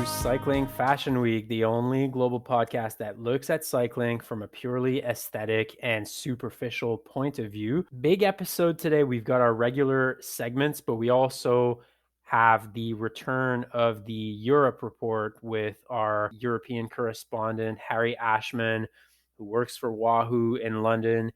to Cycling Fashion Week, the only global podcast that looks at cycling from a purely aesthetic and superficial point of view. Big episode today. We've got our regular segments, but we also have the return of the Europe report with our European correspondent, Harry Ashman, who works for Wahoo in London.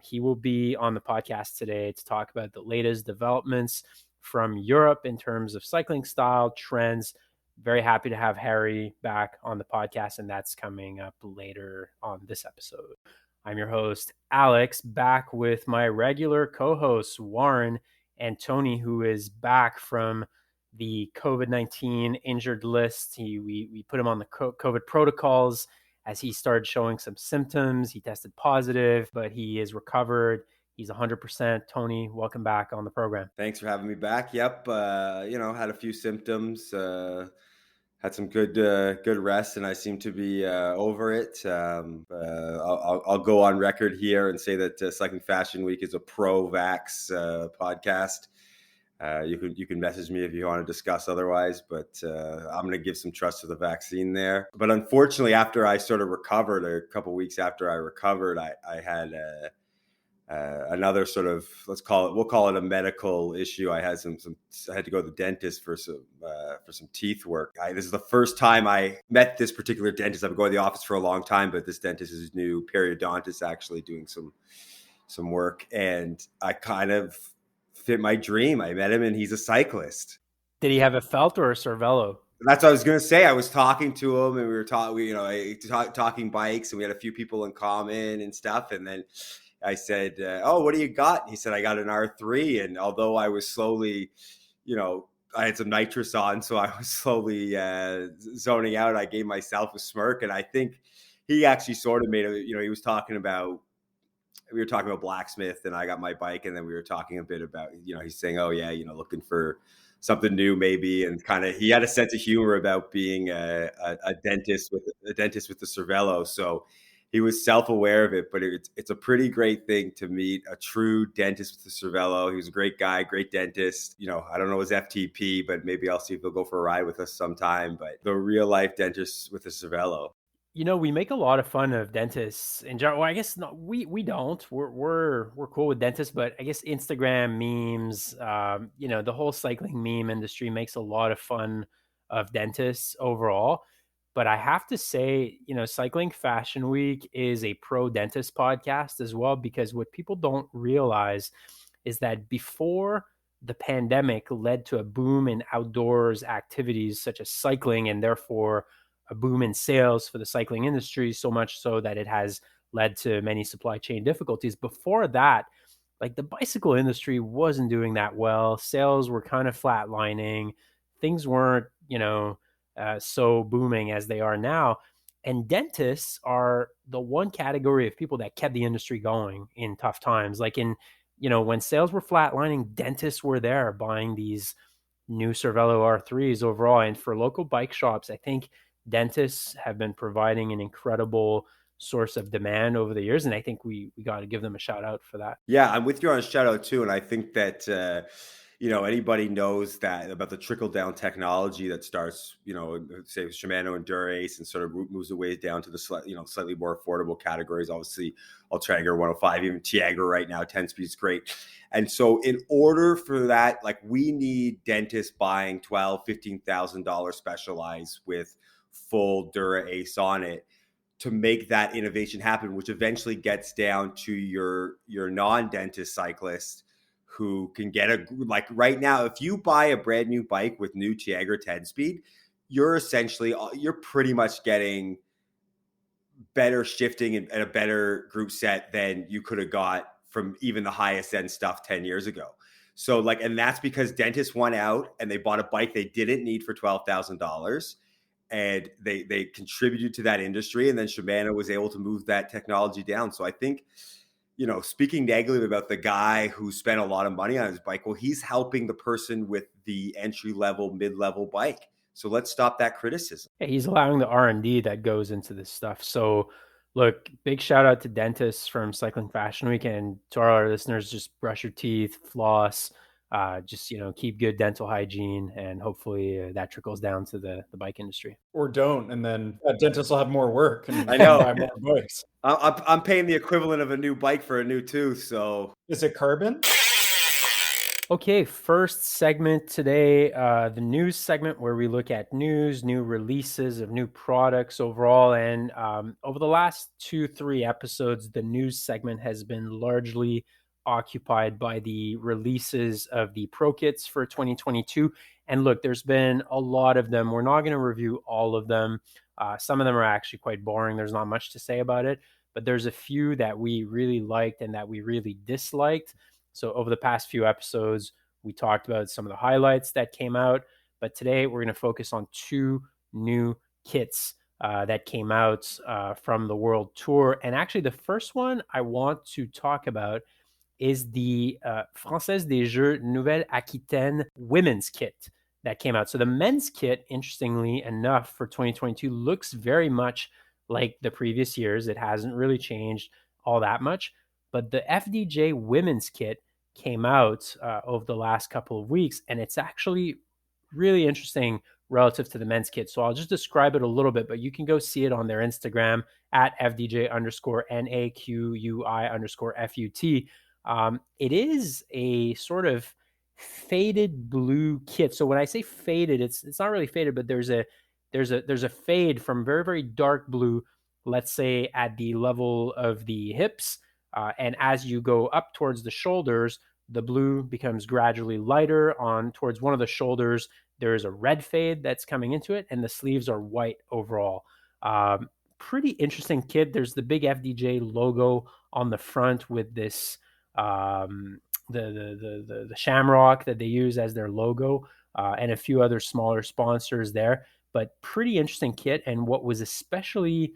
He will be on the podcast today to talk about the latest developments from Europe in terms of cycling style, trends. Very happy to have Harry back on the podcast, and that's coming up later on this episode. I'm your host, Alex, back with my regular co-hosts, Warren and Tony, who is back from the COVID-19 injured list. We put him on the COVID protocols as he started showing some symptoms. He tested positive, but he is recovered. He's 100%. Tony, welcome back on the program. Thanks for having me back. Yep. Had a few symptoms, had some good rest, and I seem to be over it. I'll go on record here and say that Cycling Fashion Week is a pro-vax podcast. You can message me if you want to discuss otherwise, but I'm going to give some trust to the vaccine there. But unfortunately, after I sort of recovered, a couple of weeks after I recovered, I had another sort of, we'll call it a medical issue. I had I had to go to the dentist for some teeth work. This is the first time I met this particular dentist. I've been going to the office for a long time, but this dentist is new periodontist, actually doing some work, and I kind of fit my dream. I met him, and he's a cyclist. Did he have a felt or a cervelo? That's what I was going to say. I was talking to him, and we were talking bikes, and we had a few people in common and stuff, and then I said, "Oh, what do you got?" And he said, "I got an R3." And although I was slowly, I had some nitrous on, so I was slowly zoning out, I gave myself a smirk. And I think he actually sort of made we were talking about blacksmith, and I got my bike, and then we were talking a bit about, he's saying, "Oh yeah, looking for something new maybe," and kind of he had a sense of humor about being a dentist with the cervelo. So he was self-aware of it, but it's a pretty great thing to meet a true dentist with the cervelo. He was a great guy, great dentist. I don't know his FTP, but maybe I'll see if he'll go for a ride with us sometime. But the real life dentist with the cervelo. We make a lot of fun of dentists in general. Well, I guess not, we don't. We're cool with dentists, but I guess Instagram memes, the whole cycling meme industry makes a lot of fun of dentists overall. But I have to say, Cycling Fashion Week is a pro dentist podcast as well, because what people don't realize is that before the pandemic led to a boom in outdoors activities such as cycling, and therefore a boom in sales for the cycling industry, so much so that it has led to many supply chain difficulties. Before that, like, the bicycle industry wasn't doing that well. Sales were kind of flatlining. Things weren't, so booming as they are now. And dentists are the one category of people that kept the industry going in tough times. Like when sales were flatlining, dentists were there buying these new Cervelo R3s overall. And for local bike shops, I think dentists have been providing an incredible source of demand over the years. And I think we got to give them a shout out for that. Yeah, I'm with you on a shout out too. And I think that, anybody knows that about the trickle down technology that starts, say Shimano and Dura-Ace, and sort of moves away down to the slightly more affordable categories. Obviously, Ultrager 105, even Tiagra right now, 10-speed is great. And so in order for that, like, we need dentists buying $12,000, $15,000 Specialized with full Dura-Ace on it to make that innovation happen, which eventually gets down to your non-dentist cyclist, who can get like right now, if you buy a brand new bike with new Tiagra 10-speed, you're pretty much getting better shifting and a better group set than you could have got from even the highest end stuff 10 years ago. So and that's because dentists went out and they bought a bike they didn't need for $12,000, and they contributed to that industry. And then Shimano was able to move that technology down. So I think, speaking negatively about the guy who spent a lot of money on his bike, well, he's helping the person with the entry-level, mid-level bike. So let's stop that criticism. Yeah, he's allowing the R&D that goes into this stuff. So look, big shout out to dentists from Cycling Fashion Week, and to our listeners, just brush your teeth, floss, just keep good dental hygiene, and hopefully that trickles down to the bike industry. Or don't, and then dentists will have more work I and can know. buy more bikes. I'm paying the equivalent of a new bike for a new tooth, so Is it carbon? Okay, first segment today, the news segment where we look at news, new releases of new products overall. And over the last 2, 3 episodes, the news segment has been largely occupied by the releases of the Pro Kits for 2022. And look, there's been a lot of them. We're not going to review all of them. Some of them are actually quite boring. There's not much to say about it, but there's a few that we really liked and that we really disliked. So over the past few episodes, we talked about some of the highlights that came out, but today we're going to focus on 2 new kits that came out from the World Tour. And actually, the first one I want to talk about is the Française des Jeux Nouvelle-Aquitaine women's kit that came out. So the men's kit, interestingly enough, for 2022 looks very much like the previous years. It hasn't really changed all that much. But the FDJ women's kit came out over the last couple of weeks, and it's actually really interesting relative to the men's kit. So I'll just describe it a little bit, but you can go see it on their Instagram at FDJ_NAQUI_FUT. It is a sort of faded blue kit. So when I say faded, it's not really faded, but there's a fade from very, very dark blue, let's say at the level of the hips. And as you go up towards the shoulders, the blue becomes gradually lighter. On towards one of the shoulders, there is a red fade that's coming into it, and the sleeves are white overall. Pretty interesting kit. There's the big FDJ logo on the front with this the shamrock that they use as their logo, and a few other smaller sponsors there. But pretty interesting kit. And what was especially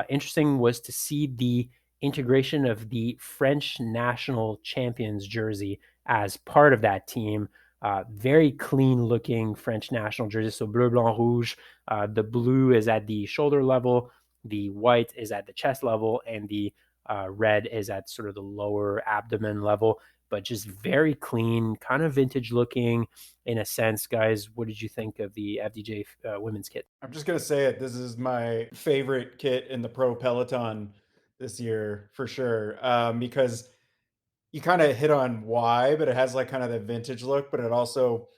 interesting was to see the integration of the French national champions jersey as part of that team. Very clean looking French national jersey. So bleu, blanc, rouge. The blue is at the shoulder level, the white is at the chest level, and the red is at sort of the lower abdomen level. But just very clean, kind of vintage looking in a sense. Guys, what did you think of the FDJ women's kit? I'm just gonna say it. This is my favorite kit in the Pro Peloton this year for sure, because you kind of hit on why, but it has like kind of the vintage look, but it also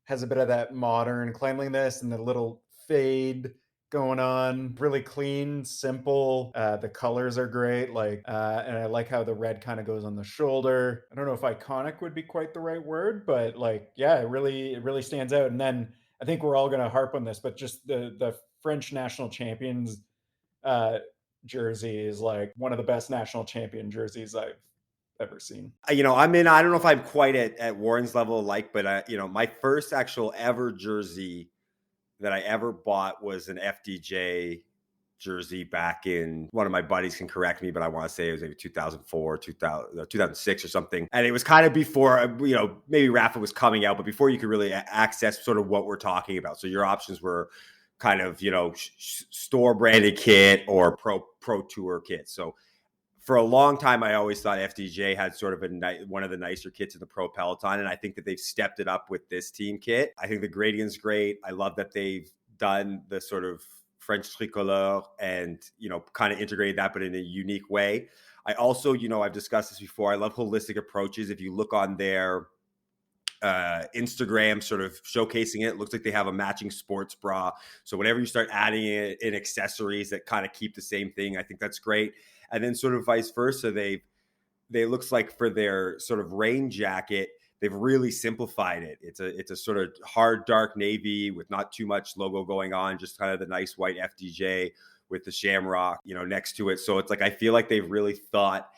has a bit of that modern cleanliness and the little fade going on. Really clean, simple. The colors are great. And I like how the red kind of goes on the shoulder. I don't know if iconic would be quite the right word, but like, yeah, it really stands out. And then I think we're all going to harp on this, but just the French national champions jersey is like one of the best national champion jerseys I've ever seen. I don't know if I'm quite at Warren's level but my first actual ever jersey that I ever bought was an FDJ jersey back in, one of my buddies can correct me, but I want to say it was maybe 2004, 2006 or something. And it was kind of before, maybe Rafa was coming out, but before you could really access sort of what we're talking about. So your options were kind of, store branded kit or pro tour kit. So for a long time, I always thought FDJ had sort of one of the nicer kits in the Pro Peloton, and I think that they've stepped it up with this team kit. I think the gradient's great. I love that they've done the sort of French tricolore and, kind of integrated that, but in a unique way. I also, I've discussed this before, I love holistic approaches. If you look on their Instagram sort of showcasing it looks like they have a matching sports bra. So whenever you start adding in accessories that kind of keep the same thing, I think that's great. And then sort of vice versa, they looks like for their sort of rain jacket, they've really simplified it. It's a sort of hard dark navy with not too much logo going on, just kind of the nice white FDJ with the shamrock, next to it. So it's like I feel like they've really thought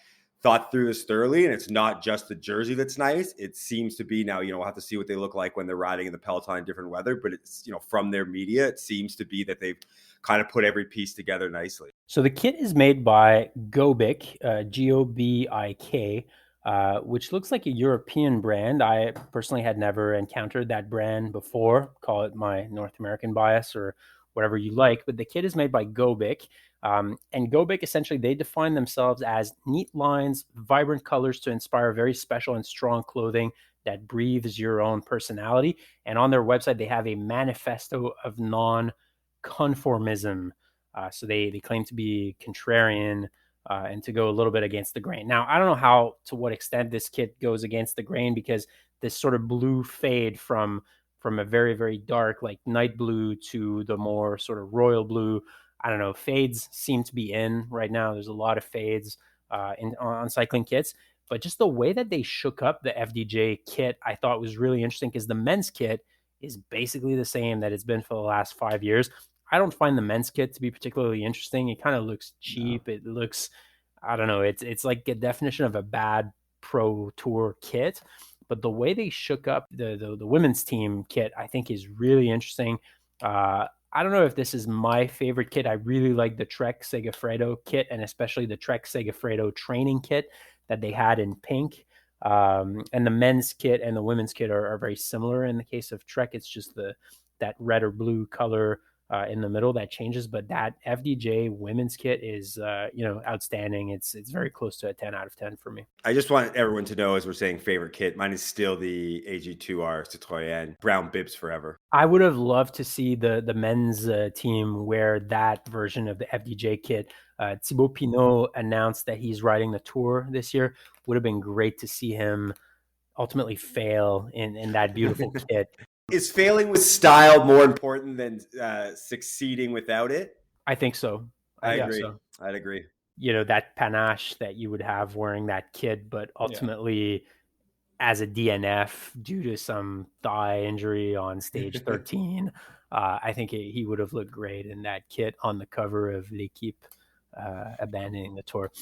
through this thoroughly, and it's not just the jersey that's nice. It seems to be now, we'll have to see what they look like when they're riding in the Peloton in different weather, but it's, from their media, it seems to be that they've kind of put every piece together nicely. So the kit is made by Gobik, Gobik, which looks like a European brand. I personally had never encountered that brand before. Call it my North American bias or whatever you like, but the kit is made by Gobik. And Gobik, essentially, they define themselves as neat lines, vibrant colors to inspire very special and strong clothing that breathes your own personality. And on their website, they have a manifesto of non-conformism. So they claim to be contrarian and to go a little bit against the grain. Now, I don't know to what extent this kit goes against the grain, because this sort of blue fade from a very, very dark, like night blue, to the more sort of royal blue. I don't know. Fades seem to be in right now. There's a lot of fades on cycling kits, but just the way that they shook up the FDJ kit, I thought was really interesting, because the men's kit is basically the same that it's been for the last 5 years. I don't find the men's kit to be particularly interesting. It kind of looks cheap. No. It looks, I don't know. It's like a definition of a bad pro tour kit. But the way they shook up the women's team kit, I think, is really interesting. I don't know if this is my favorite kit. I really like the Trek Segafredo kit, and especially the Trek Segafredo training kit that they had in pink. And the men's kit and the women's kit are very similar. In the case of Trek, it's just that red or blue color in the middle that changes. But that FDJ women's kit is, outstanding. It's very close to a 10 out of 10 for me. I just want everyone to know, as we're saying favorite kit, mine is still the AG2R Citroën brown bibs forever. I would have loved to see the men's team wear that version of the FDJ kit. Thibaut Pinot announced that he's riding the Tour this year. Would have been great to see him ultimately fail in that beautiful kit. Is failing with style more important than succeeding without it? I think so. I agree. I'd agree. That panache that you would have wearing that kit, but ultimately as a DNF due to some thigh injury on stage 13, I think he would have looked great in that kit on the cover of L'Equipe, abandoning the Tour.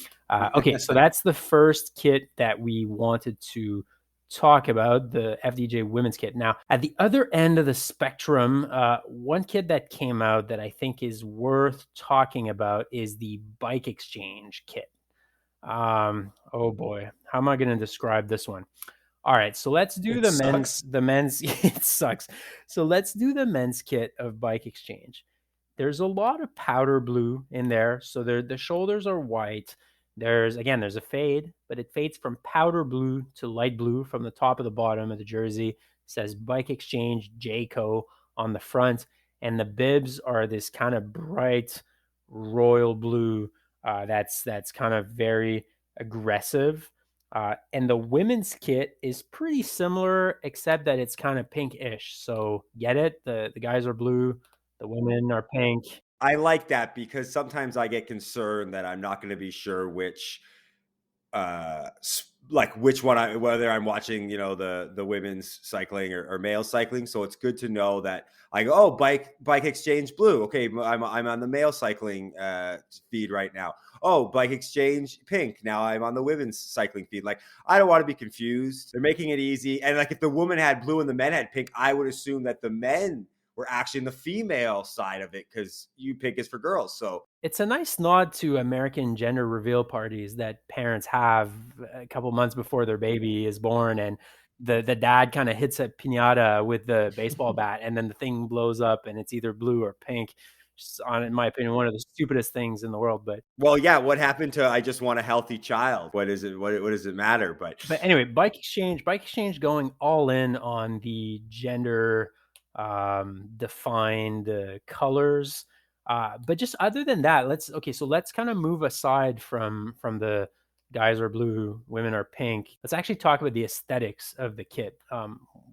Okay, so that's the first kit that we wanted to talk about, the FDJ women's kit. Now, at the other end of the spectrum, one kit that came out that I think is worth talking about is the Bike Exchange kit. Oh boy, how am I going to describe this one? All right, so let's do the men's. It sucks. So let's do the men's kit of Bike Exchange. There's a lot of powder blue in there. So the shoulders are white. There's a fade, but it fades from powder blue to light blue from the top of the bottom of the jersey. It says Bike Exchange Jayco on the front. And the bibs are this kind of bright royal blue that's kind of very aggressive. And the women's kit is pretty similar, except that it's kind of pinkish. So get it? The guys are blue, the women are pink. I like that, because sometimes I get concerned that I'm not going to be sure which one, whether I'm watching, the women's cycling or male cycling. So it's good to know that I go, oh, bike exchange blue. Okay, I'm on the male cycling feed right now. Oh, Bike Exchange pink. Now I'm on the women's cycling feed. Like, I don't want to be confused. They're making it easy. And like, if the woman had blue and the men had pink, I would assume that the men were actually in the female side of it, because pink is for girls. So it's a nice nod to American gender reveal parties that parents have a couple months before their baby is born, and the dad kind of hits a piñata with the baseball bat, and then the thing blows up and it's either blue or pink. Just in my opinion, one of the stupidest things in the world. But what happened to I just want a healthy child? What is it? What does it matter? But anyway, Bike Exchange going all in on the gender defined colors. But just other than that, let's kind of move aside from the guys are blue, women are pink. Let's actually talk about the aesthetics of the kit.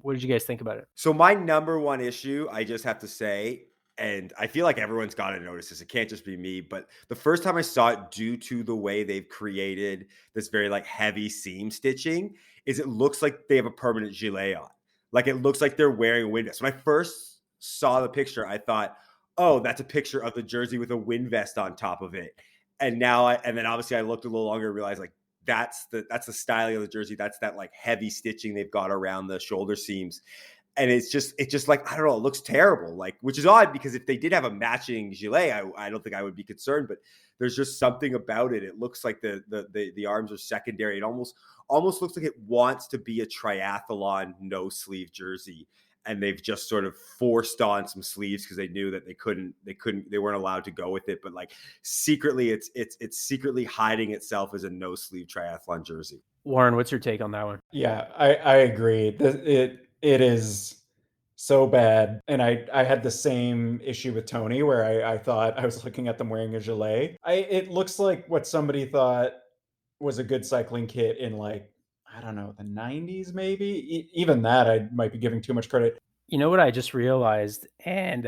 What did you guys think about it? So my number one issue, I just have to say, and I feel like everyone's got to notice this, it can't just be me, but the first time I saw it, due to the way they've created this very like heavy seam stitching, is it looks like they have a permanent gilet on. Like, it looks like they're wearing a wind vest. When I first saw the picture, I thought, oh, that's a picture of the jersey with a wind vest on top of it. And then obviously I looked a little longer and realized, like, that's the styling of the jersey. That's that like heavy stitching they've got around the shoulder seams. And it's just like, I don't know, it looks terrible. Like, which is odd, because if they did have a matching gilet, I don't think I would be concerned, but there's just something about it. It looks like the arms are secondary. It almost looks like it wants to be a triathlon no sleeve jersey. and they've just sort of forced on some sleeves because they knew that they weren't allowed to go with it. But like secretly, it's secretly hiding itself as a no sleeve triathlon jersey. Warren, what's your take on that one? Yeah, I agree. It is so bad. And I had the same issue with Tony where I thought I was looking at them wearing a gilet. It looks like what somebody thought was a good cycling kit in like, I don't know, the 90s maybe. Even that I might be giving too much credit. You know what I just realized, and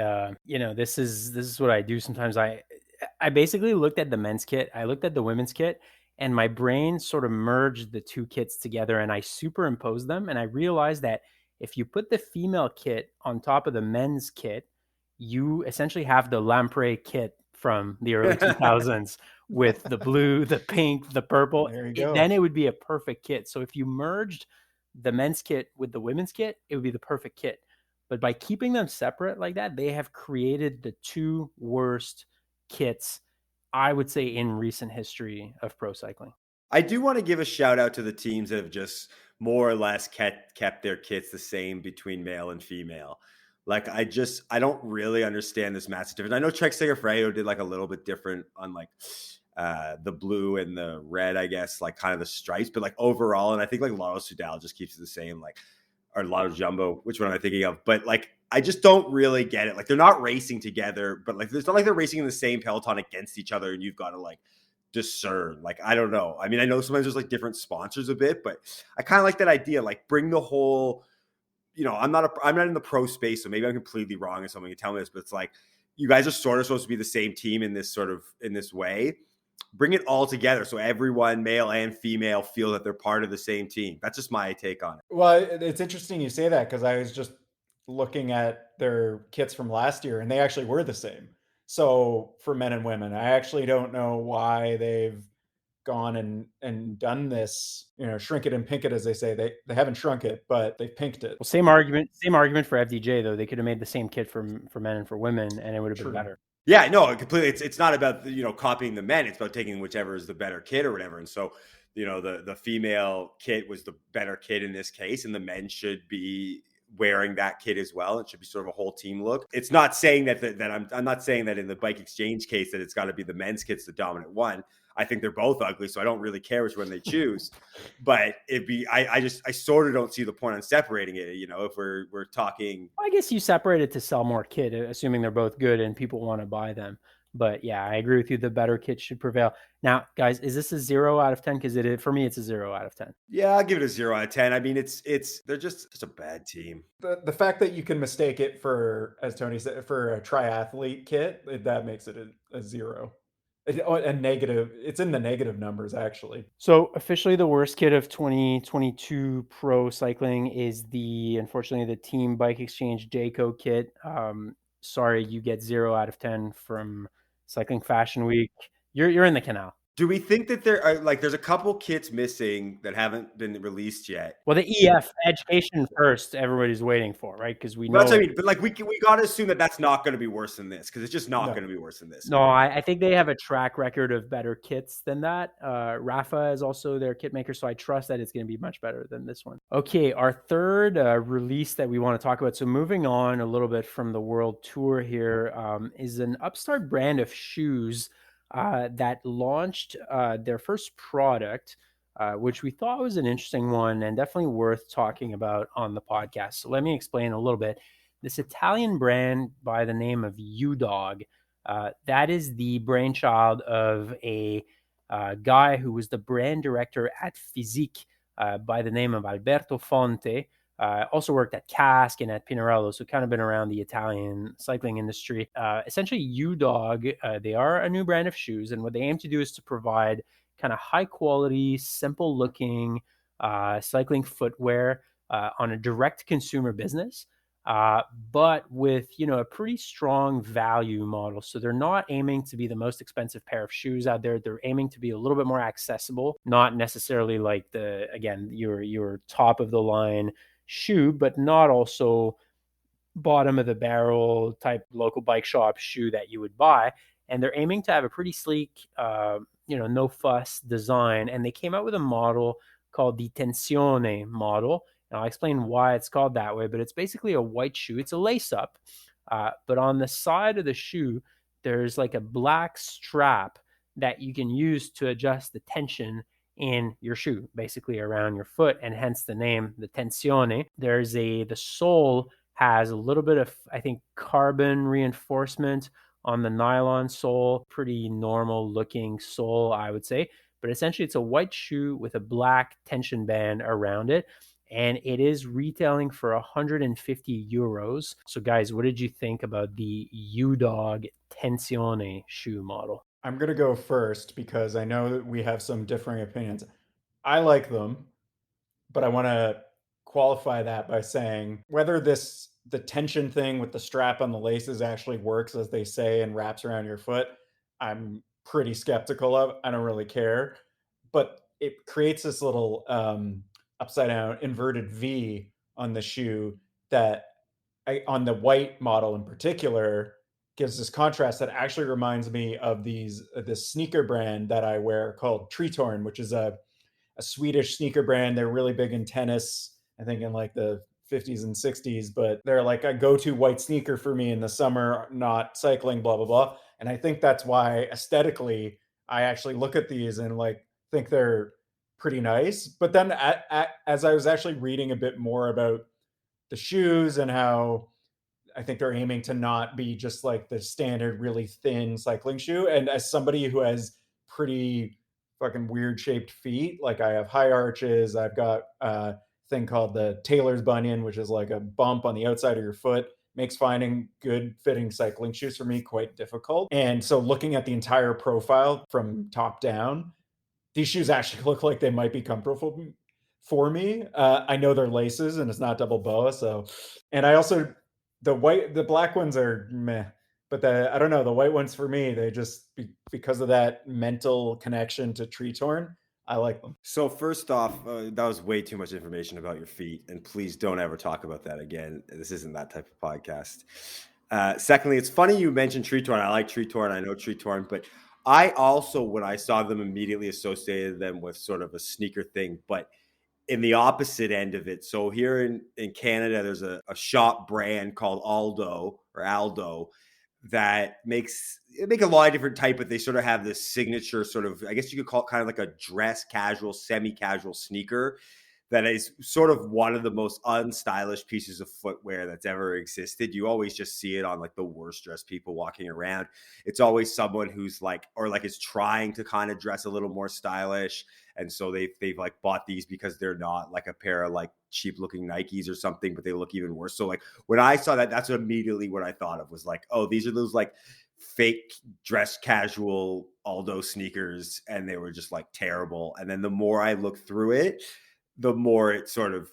this is what I do sometimes. I basically looked at the men's kit, I looked at the women's kit, and my brain sort of merged the two kits together, and I superimposed them, and I realized that if you put the female kit on top of the men's kit, you essentially have the Lamprey kit from the early 2000s with the blue, the pink, the purple. There you go. Then it would be a perfect kit. So if you merged the men's kit with the women's kit, it would be the perfect kit. But by keeping them separate like that, they have created the two worst kits, I would say, in recent history of pro cycling. I do want to give a shout out to the teams that have just more or less kept their kits the same between male and female. Like I don't really understand this massive difference. I know Trek Segafredo did like a little bit different on like the blue and the red, I guess, like kind of the stripes, but like overall, and I think like Lotto Soudal just keeps it the same, like, or Lotto Jumbo, which one am I thinking of? But like, I just don't really get it. Like they're not racing together, but like, it's not like they're racing in the same peloton against each other and you've got to like discern. Like, I don't know. I mean, I know sometimes there's like different sponsors a bit, but I kind of like that idea. Like bring the whole, I'm not in the pro space, so maybe I'm completely wrong and someone can tell me this, but it's like, you guys are sort of supposed to be the same team in this way. Bring it all together so everyone, male and female, feel that they're part of the same team. That's just my take on it. Well, it's interesting you say that because I was just looking at their kits from last year and they actually were the same. So for men and women, I actually don't know why they've gone and done this, shrink it and pink it, as they say. They haven't shrunk it, but they've pinked it. Well, same argument for FDJ though. They could have made the same kit for men and for women, and it would have been better. Yeah, no, completely. It's not about copying the men. It's about taking whichever is the better kit or whatever. And so, the female kit was the better kit in this case, and the men should be wearing that kit as well. It should be sort of a whole team look. It's not saying that I'm not saying that in the Bike Exchange case that it's got to be the men's kit's the dominant one. I think they're both ugly, so I don't really care which one they choose. But I sort of don't see the point on separating it. If we're talking, I guess you separate it to sell more kit, assuming they're both good and people want to buy them. But yeah, I agree with you. The better kit should prevail. Now, guys, is this a 0 out of 10? Because for me, it's a 0 out of 10. Yeah, I'll give it a 0 out of 10. I mean, they're just a bad team. The fact that you can mistake it for, as Tony said, for a triathlete kit, that makes it a 0. A negative. It's in the negative numbers, actually. So officially the worst kit of 2022 pro cycling is unfortunately the Team Bike Exchange Jayco kit. Sorry, you get 0 out of 10 from Cycling Fashion Week. You're in the canal. Do we think that there's a couple kits missing that haven't been released yet? Well, the EF education first, everybody's waiting for, right? Because we know. That's what I mean. But like we got to assume that that's not going to be worse than this because it's just not going to be worse than this. No, I think they have a track record of better kits than that. Rafa is also their kit maker, so I trust that it's going to be much better than this one. Okay, our third release that we want to talk about. So moving on a little bit from the World Tour here is an upstart brand of shoes that launched their first product, which we thought was an interesting one and definitely worth talking about on the podcast. So let me explain a little bit. This Italian brand by the name of U-Dog, that is the brainchild of a guy who was the brand director at Physique by the name of Alberto Fonte. Also worked at Cask and at Pinarello, so kind of been around the Italian cycling industry. Essentially, U-Dog, they are a new brand of shoes, and what they aim to do is to provide kind of high-quality, simple-looking cycling footwear on a direct-to-consumer business, but with a pretty strong value model. So they're not aiming to be the most expensive pair of shoes out there. They're aiming to be a little bit more accessible, not necessarily like your top-of-the-line shoe, but not also bottom of the barrel type local bike shop shoe that you would buy. And they're aiming to have a pretty sleek, no fuss design. And they came out with a model called the Tensione model. And I'll explain why it's called that way, but it's basically a white shoe. It's a lace up. But on the side of the shoe, there's like a black strap that you can use to adjust the tension in your shoe, basically around your foot, and hence the name, the tensione. The sole has a little bit of, I think, carbon reinforcement on the nylon sole. Pretty normal looking sole, I would say. But essentially, it's a white shoe with a black tension band around it. And it is retailing for 150 euros. So, guys, what did you think about the U-Dog Tensione shoe model? I'm going to go first because I know that we have some differing opinions. I like them, but I want to qualify that by saying whether the tension thing with the strap on the laces actually works as they say and wraps around your foot, I'm pretty skeptical of. I don't really care, but it creates this little upside down inverted V on the shoe that on the white model in particular gives this contrast that actually reminds me of this sneaker brand that I wear called Treetorn, which is a Swedish sneaker brand. They're really big in tennis, I think in like the 50s and 60s, but they're like a go-to white sneaker for me in the summer, not cycling, blah, blah, blah. And I think that's why aesthetically, I actually look at these and like think they're pretty nice. But then as I was actually reading a bit more about the shoes and how I think they're aiming to not be just like the standard really thin cycling shoe. And as somebody who has pretty fucking weird shaped feet, like I have high arches, I've got a thing called the tailor's bunion, which is like a bump on the outside of your foot, makes finding good fitting cycling shoes for me quite difficult. And so looking at the entire profile from top down, these shoes actually look like they might be comfortable for me. I know they're laces and it's not double BOA. So, and I also, the black ones are meh, but I don't know, the white ones for me, they just, because of that mental connection to Treetorn, I like them. So first off, that was way too much information about your feet, and please don't ever talk about that again. This isn't that type of podcast. Secondly, it's funny you mentioned Treetorn. I like Treetorn. I know Treetorn, but I also, when I saw them, immediately associated them with sort of a sneaker thing, but in the opposite end of it. So here in Canada, there's a shop brand called Aldo that make a lot of different type, but they sort of have this signature sort of, I guess you could call it kind of like a dress casual, semi-casual sneaker that is sort of one of the most unstylish pieces of footwear that's ever existed. You always just see it on like the worst dressed people walking around. It's always someone who's like, or like is trying to kind of dress a little more stylish. And so they've like bought these because they're not like a pair of like cheap looking Nikes or something, but they look even worse. So like when I saw that, that's immediately what I thought of, was like, oh, these are those like fake dress casual Aldo sneakers. And they were just like terrible. And then the more I looked through it, the more it sort of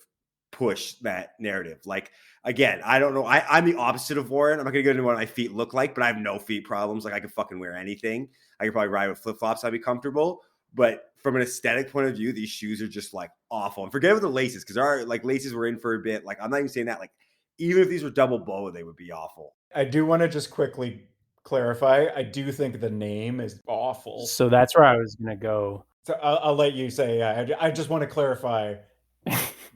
pushed that narrative. Like, again, I don't know. I'm the opposite of Warren. I'm not going to go into what my feet look like, but I have no feet problems. Like I could fucking wear anything. I could probably ride with flip-flops. I'd be comfortable. But from an aesthetic point of view, these shoes are just like awful. And forget about the laces, because our like laces were in for a bit. Like I'm not even saying that. Like even if these were double BOA, they would be awful. I do want to just quickly clarify. I do think the name is awful. So that's where I was going to go. So I'll let you say. I just want to clarify.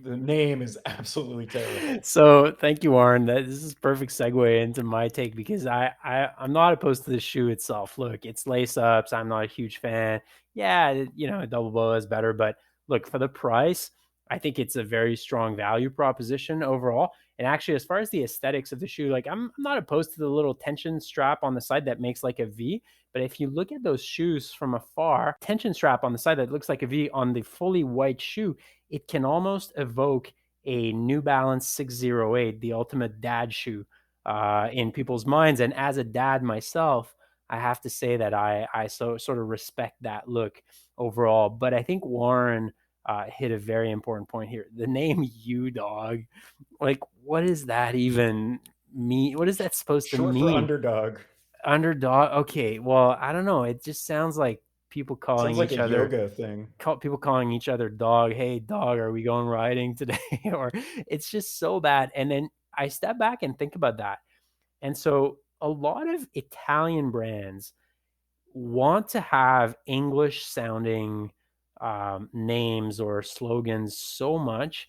The name is absolutely terrible. So thank you, Warren. This is perfect segue into my take, because I'm not opposed to the shoe itself. Look, it's lace ups. I'm not a huge fan. Yeah, double BOA is better, but look, for the price, I think it's a very strong value proposition overall. And actually, as far as the aesthetics of the shoe, like I'm not opposed to the little tension strap on the side that makes like a V. But if you look at those shoes from afar, tension strap on the side that looks like a V on the fully white shoe, it can almost evoke a New Balance 608, the ultimate dad shoe, in people's minds. And as a dad myself, I have to say that I sort of respect that look overall. But I think Warren hit a very important point here. The name U-Dog, like, what does that even mean? What is that supposed to Short mean? for underdog. Underdog. Okay, well, I don't know. It just sounds like people calling Sounds like each a other yoga thing. people calling each other dog. Hey, dog, are we going riding today? Or it's just so bad. And then I step back and think about that. And so a lot of Italian brands want to have English sounding names or slogans so much,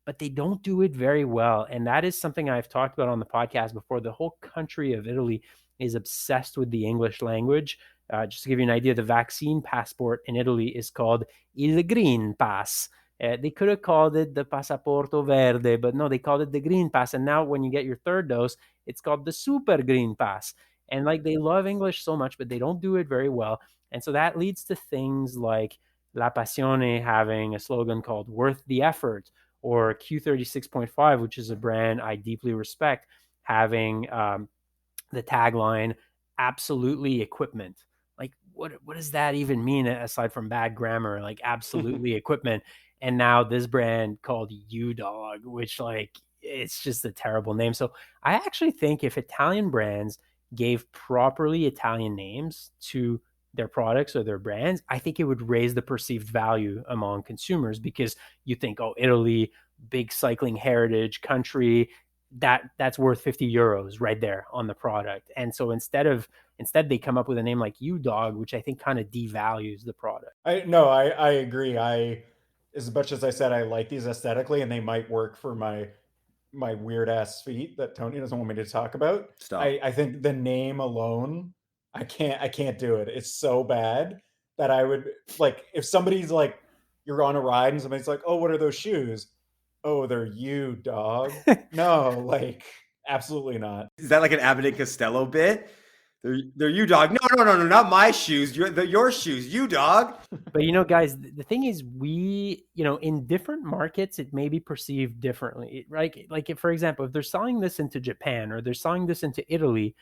but they don't do it very well. And that is something I've talked about on the podcast before. The whole country of Italy is obsessed with the English language. Just to give you an idea, the vaccine passport in Italy is called Il Green Pass. They could have called it the Passaporto Verde, but no, they called it the Green Pass. And now when you get your third dose, it's called the Super Green Pass. And like they love English so much, but they don't do it very well. And so that leads to things like La Passione having a slogan called Worth the Effort, or Q36.5, which is a brand I deeply respect, having the tagline absolutely equipment. Like what does that even mean aside from bad grammar? Like absolutely equipment. And now this brand called U Dog, which like it's just a terrible name. So I actually think if Italian brands gave properly Italian names to their products or their brands, I think it would raise the perceived value among consumers, because you think, oh, Italy, big cycling heritage country, that's worth 50 euros right there on the product. And so instead they come up with a name like U Dog, which I think kind of devalues the product. I agree. As much as I said I like these aesthetically and they might work for my weird ass feet that Tony doesn't want me to talk about. Stop. I think the name alone, I can't do it. It's so bad that I would like if somebody's like you're on a ride and somebody's like, "Oh, what are those shoes?" "Oh, they're you, dog." No, like absolutely not. Is that like an Abbott and Costello bit? They're you, dog. No, not my shoes. Your shoes, you, dog. But guys, the thing is, we, in different markets, it may be perceived differently, right? Like, if, for example, if they're selling this into Japan or they're selling this into Italy,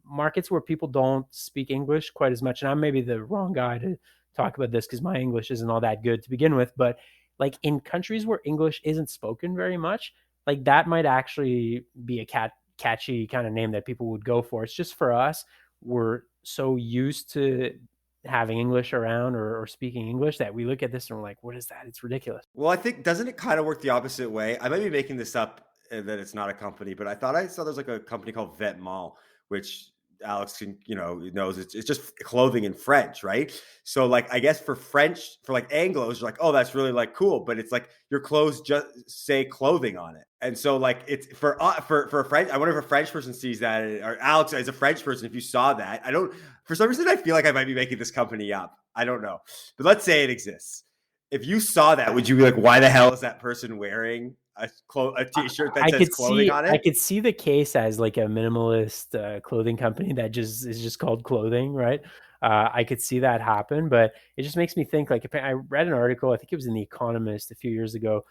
markets where people don't speak English quite as much, and I'm maybe the wrong guy to talk about this because my English isn't all that good to begin with, but like in countries where English isn't spoken very much, like that might actually be a catchy kind of name that people would go for. It's just for us, we're so used to having English around or speaking English that we look at this and we're like, what is that? It's ridiculous. Well, I think, doesn't it kind of work the opposite way? I might be making this up, that it's not a company, but I thought I saw there's like a company called Vetements, which Alex knows it's just clothing in French, right? So like I guess for like Anglos, you're like, oh, that's really like cool, but it's like your clothes just say clothing on it. And so like it's for a French, I wonder if a French person sees that, or Alex as a French person, if you saw that. I don't, for some reason I feel like I might be making this company up. I don't know. But let's say it exists. If you saw that, would you be like, why the hell is that person wearing a t-shirt that says clothing on it? I could see the case as like a minimalist clothing company that is just called clothing, right? I could see that happen, but it just makes me think, like, I read an article, I think it was in The Economist a few years ago,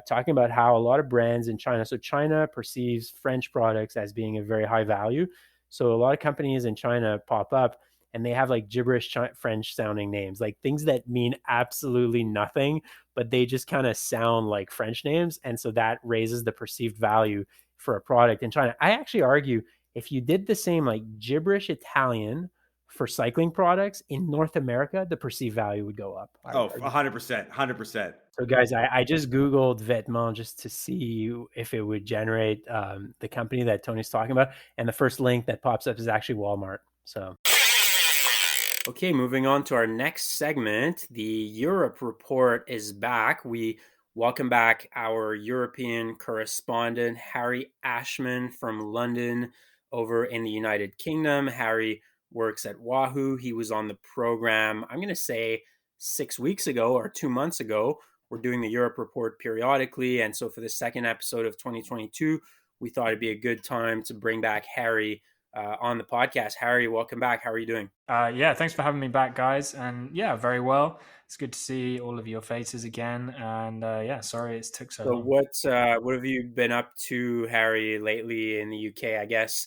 talking about how a lot of brands in China, so China perceives French products as being a very high value. So a lot of companies in China pop up and they have like gibberish French sounding names, like things that mean absolutely nothing, but they just kind of sound like French names. And so that raises the perceived value for a product in China. I actually argue if you did the same like gibberish Italian for cycling products in North America, the perceived value would go up. 100%. So guys, I just Googled Vetements just to see if it would generate the company that Tony's talking about. And the first link that pops up is actually Walmart. So. Okay, moving on to our next segment. The Europe report is back. We welcome back our European correspondent, Harry Ashman from London over in the United Kingdom. Harry works at Wahoo. He was on the program, I'm going to say 6 weeks ago or 2 months ago. We're doing the Europe report periodically. And so for the second episode of 2022, we thought it'd be a good time to bring back Harry on the podcast. Harry, welcome back. How are you doing? Yeah, thanks for having me back, guys. And yeah, very well. It's good to see all of your faces again. And yeah, sorry it took so long. What have you been up to, Harry, lately in the UK? I guess,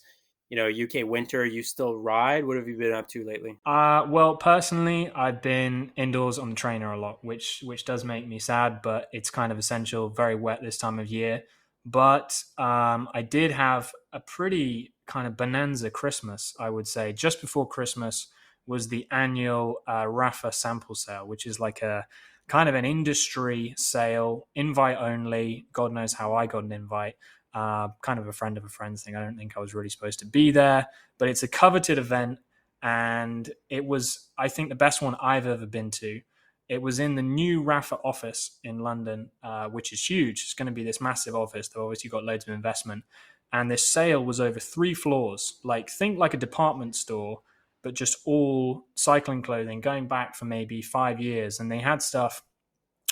UK winter, you still ride. What have you been up to lately? Well, personally, I've been indoors on the trainer a lot, which does make me sad, but it's kind of essential. Very wet this time of year. But I did have a pretty kind of bonanza Christmas, I would say. Just before Christmas was the annual Rafa sample sale, which is like a kind of an industry sale, invite only. God knows how I got an invite. Kind of a friend of a friend's thing. I don't think I was really supposed to be there, but it's a coveted event. And it was, I think, the best one I've ever been to. It was in the new Rafa office in London, which is huge. It's going to be this massive office. They've obviously got loads of investment. And this sale was over 3 floors. Think like a department store, but just all cycling clothing going back for maybe 5 years. And they had stuff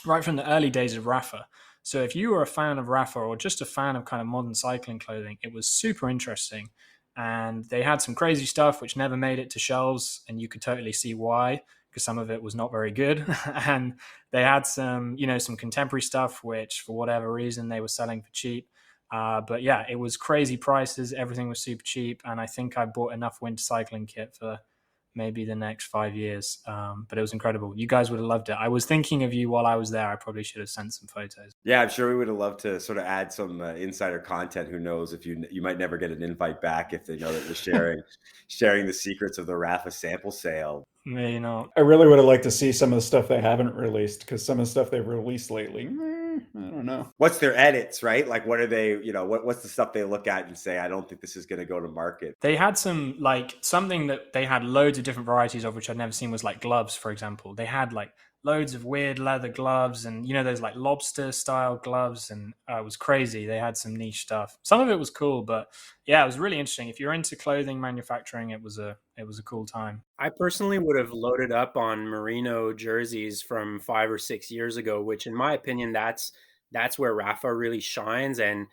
right from the early days of Rafa. So if you were a fan of Rafa or just a fan of kind of modern cycling clothing, it was super interesting. And they had some crazy stuff which never made it to shelves, and you could totally see why, because some of it was not very good. And they had some contemporary stuff which, for whatever reason, they were selling for cheap. But yeah, it was crazy prices. Everything was super cheap. And I think I bought enough winter cycling kit for maybe the next 5 years. But it was incredible. You guys would have loved it. I was thinking of you while I was there. I probably should have sent some photos. Yeah, I'm sure we would have loved to sort of add some insider content. Who knows if you might never get an invite back if they know that you're sharing the secrets of the Rafa sample sale. Maybe not. I really would have liked to see some of the stuff they haven't released, because some of the stuff they've released lately, I don't know. What's their edits, right? Like, what are they, what's the stuff they look at and say, I don't think this is going to go to market? They had some, something that they had loads of different varieties of, which I'd never seen, was like gloves, for example. They had loads of weird leather gloves and, those like lobster style gloves. And it was crazy. They had some niche stuff. Some of it was cool, but yeah, it was really interesting. If you're into clothing manufacturing, it was a cool time. I personally would have loaded up on merino jerseys from 5 or 6 years ago, which in my opinion, that's where Rafa really shines. And,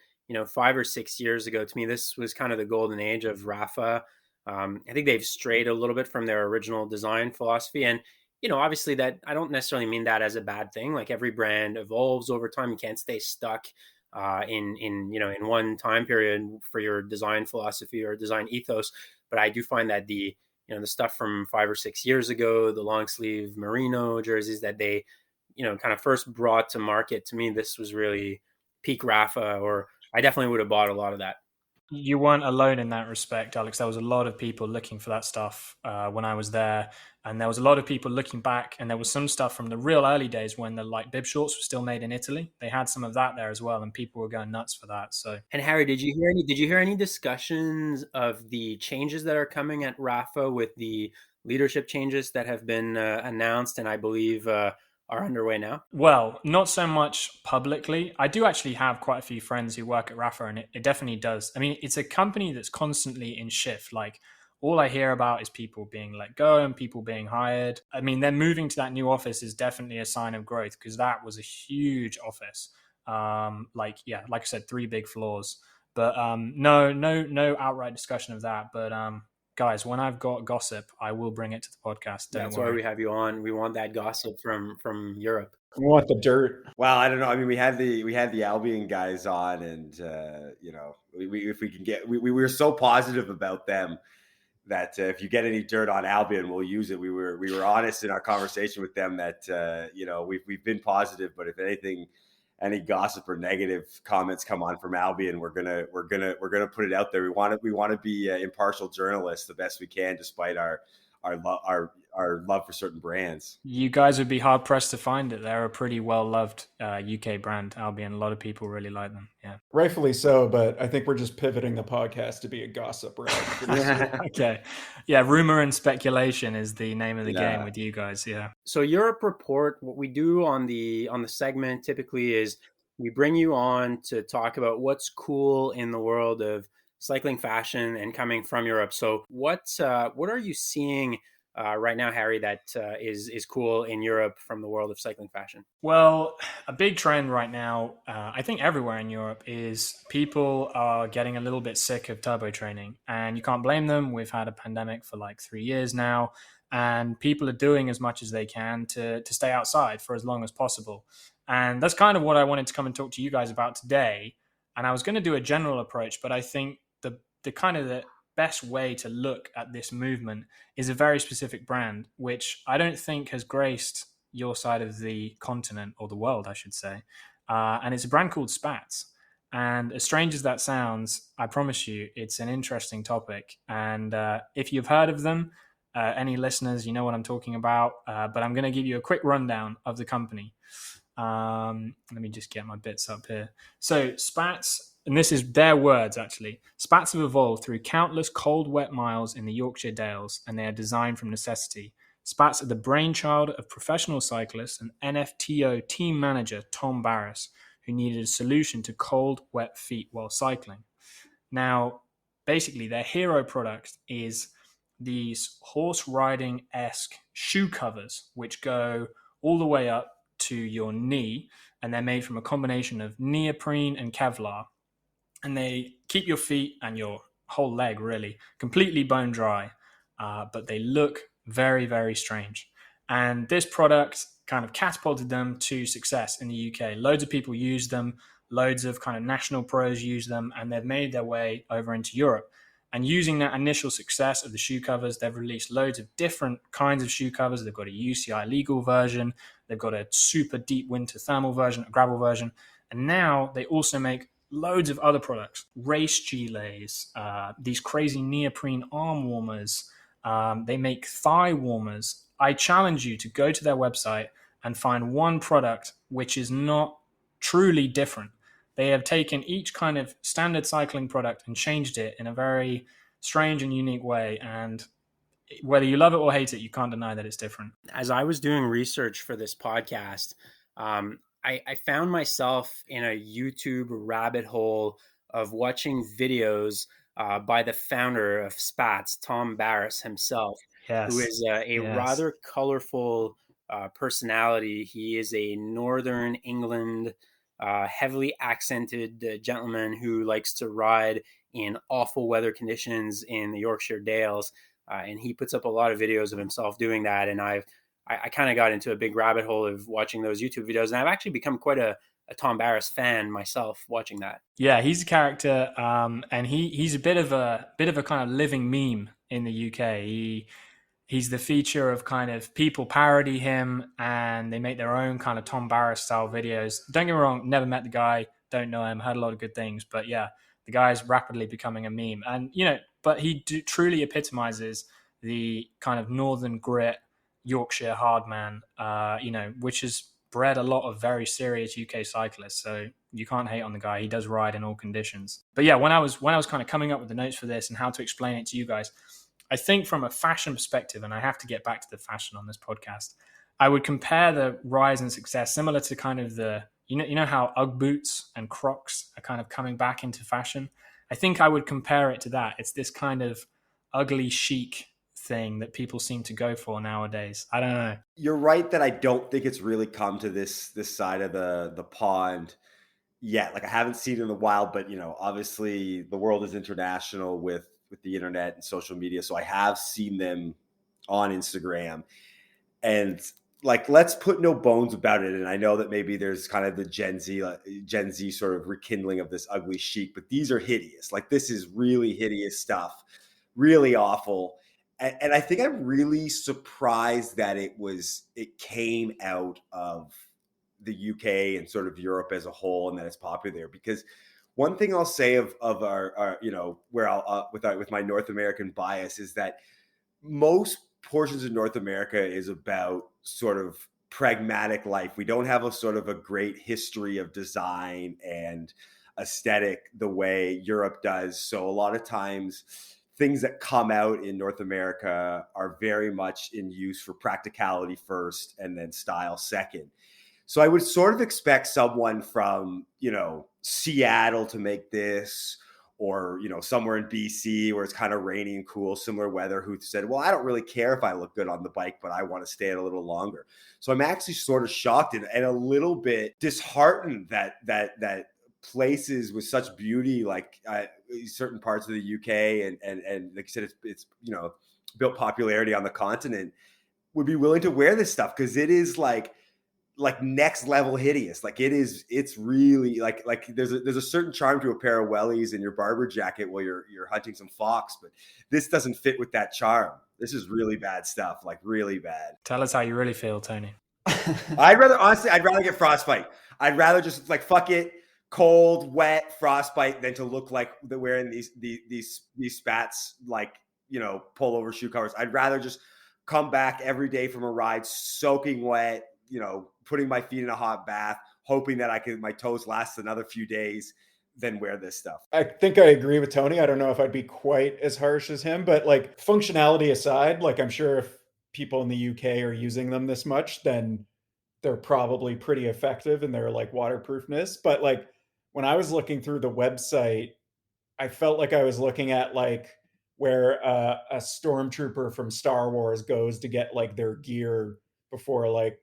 5 or 6 years ago, to me, this was kind of the golden age of Rafa. I think they've strayed a little bit from their original design philosophy. And, obviously that I don't necessarily mean that as a bad thing. Like, every brand evolves over time. You can't stay stuck in one time period for your design philosophy or design ethos. But I do find that the stuff from 5 or 6 years ago, the long sleeve merino jerseys that they, kind of first brought to market, to me, this was really peak Rafa, or I definitely would have bought a lot of that. You weren't alone in that respect, Alex. There was a lot of people looking for that stuff when I was there. And there was a lot of people looking back, and there was some stuff from the real early days when the bib shorts were still made in Italy. They had some of that there as well, and people were going nuts for that. So, and Harry, did you hear any discussions of the changes that are coming at Rafa with the leadership changes that have been announced and I believe are underway now? Well, not so much publicly. I do actually have quite a few friends who work at Rafa, and it definitely does. I mean, it's a company that's constantly in shift. All I hear about is people being let go and people being hired. I mean, them moving to that new office is definitely a sign of growth, because that was a huge office. Like I said, 3 big floors. But no outright discussion of that. But guys, when I've got gossip, I will bring it to the podcast. That's why we have you on. We want that gossip from Europe. We want the dirt. Well, I don't know. I mean, we had the Albion guys on, and if we can get, we were so positive about them that if you get any dirt on Albion, we'll use it. We were honest in our conversation with them that we've been positive, but if anything, any gossip or negative comments come on from Albion, we're gonna put it out there. We want to be impartial journalists the best we can, despite our love for certain brands. You guys would be hard pressed to find it. They're a pretty well loved UK brand, Albion. A lot of people really like them. Yeah, rightfully so. But I think we're just pivoting the podcast to be a gossip round. Okay, yeah. Rumor and speculation is the name of the game with you guys. Yeah. So Europe Report, what we do on the segment typically is we bring you on to talk about what's cool in the world of cycling fashion and coming from Europe. So what are you seeing right now, Harry, that is cool in Europe from the world of cycling fashion? Well, a big trend right now, I think everywhere in Europe, is people are getting a little bit sick of turbo training, and you can't blame them. We've had a pandemic for 3 years now, and people are doing as much as they can to stay outside for as long as possible. And that's kind of what I wanted to come and talk to you guys about today. And I was going to do a general approach, but I think the best way to look at this movement is a very specific brand, which I don't think has graced your side of the continent, or the world, I should say. And it's a brand called Spatz. And as strange as that sounds, I promise you, it's an interesting topic. And if you've heard of them, any listeners, you know what I'm talking about. But I'm going to give you a quick rundown of the company. Let me just get my bits up here. So Spatz, and this is their words actually, Spatz have evolved through countless cold, wet miles in the Yorkshire Dales, and they are designed from necessity. Spatz are the brainchild of professional cyclist and NFTO team manager Tom Barris, who needed a solution to cold, wet feet while cycling. Now, basically, their hero product is these horse riding-esque shoe covers, which go all the way up to your knee, and they're made from a combination of neoprene and Kevlar. And they keep your feet and your whole leg really completely bone dry, but they look very, very strange. And this product kind of catapulted them to success in the UK. Loads of people use them, loads of kind of national pros use them, and they've made their way over into Europe. And using that initial success of the shoe covers, they've released loads of different kinds of shoe covers. They've got a UCI legal version, they've got a super deep winter thermal version, a gravel version, and now they also make loads of other products, race gilets, these crazy neoprene arm warmers. They make thigh warmers. I challenge you to go to their website and find one product which is not truly different. They have taken each kind of standard cycling product and changed it in a very strange and unique way. And whether you love it or hate it, you can't deny that it's different. As I was doing research for this podcast, I found myself in a YouTube rabbit hole of watching videos by the founder of Spatz, Tom Barris himself, who is a rather colorful personality. He is a Northern England, heavily accented gentleman who likes to ride in awful weather conditions in the Yorkshire Dales. And he puts up a lot of videos of himself doing that. And I kind of got into a big rabbit hole of watching those YouTube videos. And I've actually become quite a Tom Barris fan myself watching that. Yeah, he's a character. And he's a bit of a kind of living meme in the UK. He's the feature of kind of people parody him and they make their own kind of Tom Barris style videos. Don't get me wrong, never met the guy, don't know him, heard a lot of good things. But yeah, the guy's rapidly becoming a meme. And, but he truly epitomizes the kind of northern grit, Yorkshire hard man, which has bred a lot of very serious UK cyclists. So you can't hate on the guy. He does ride in all conditions. But yeah, when I was kind of coming up with the notes for this and how to explain it to you guys, I think from a fashion perspective, and I have to get back to the fashion on this podcast, I would compare the rise and success similar to kind of the, you know how Ugg boots and Crocs are kind of coming back into fashion. I think I would compare it to that. It's this kind of ugly chic thing that people seem to go for nowadays. I don't know. You're right that I don't think it's really come to this side of the pond yet. Like I haven't seen it in a while, but obviously the world is international with the internet and social media. So I have seen them on Instagram, and like, let's put no bones about it. And I know that maybe there's kind of the Gen Z sort of rekindling of this ugly chic, but these are hideous. Like this is really hideous stuff, really awful. And I think I'm really surprised that it came out of the UK and sort of Europe as a whole, and that it's popular there. Because one thing I'll say of our where I'll with my North American bias is that most portions of North America is about sort of pragmatic life. We don't have a sort of a great history of design and aesthetic the way Europe does. So a lot of times things that come out in North America are very much in use for practicality first and then style second. So I would sort of expect someone from, Seattle to make this, or, somewhere in BC where it's kind of rainy and cool, similar weather, who said, well, I don't really care if I look good on the bike, but I want to stay it a little longer. So I'm actually sort of shocked and a little bit disheartened that places with such beauty, like certain parts of the UK and like you said, it's built popularity on the continent, would be willing to wear this stuff, because it is like next level hideous. Like it's really like there's a certain charm to a pair of wellies and your barber jacket while you're hunting some fox, but this doesn't fit with that charm. This is really bad stuff, like really bad. Tell us how you really feel, Tony. I'd rather get frostbite. I'd rather just like, fuck it, cold, wet, frostbite, than to look like they're wearing these Spatz, like, pullover shoe covers. I'd rather just come back every day from a ride soaking wet, putting my feet in a hot bath, hoping that my toes last another few days, than wear this stuff. I think I agree with Tony. I don't know if I'd be quite as harsh as him, but like functionality aside, like I'm sure if people in the UK are using them this much, then they're probably pretty effective in their like waterproofness. But like when I was looking through the website, I felt like I was looking at like where a stormtrooper from Star Wars goes to get like their gear before like,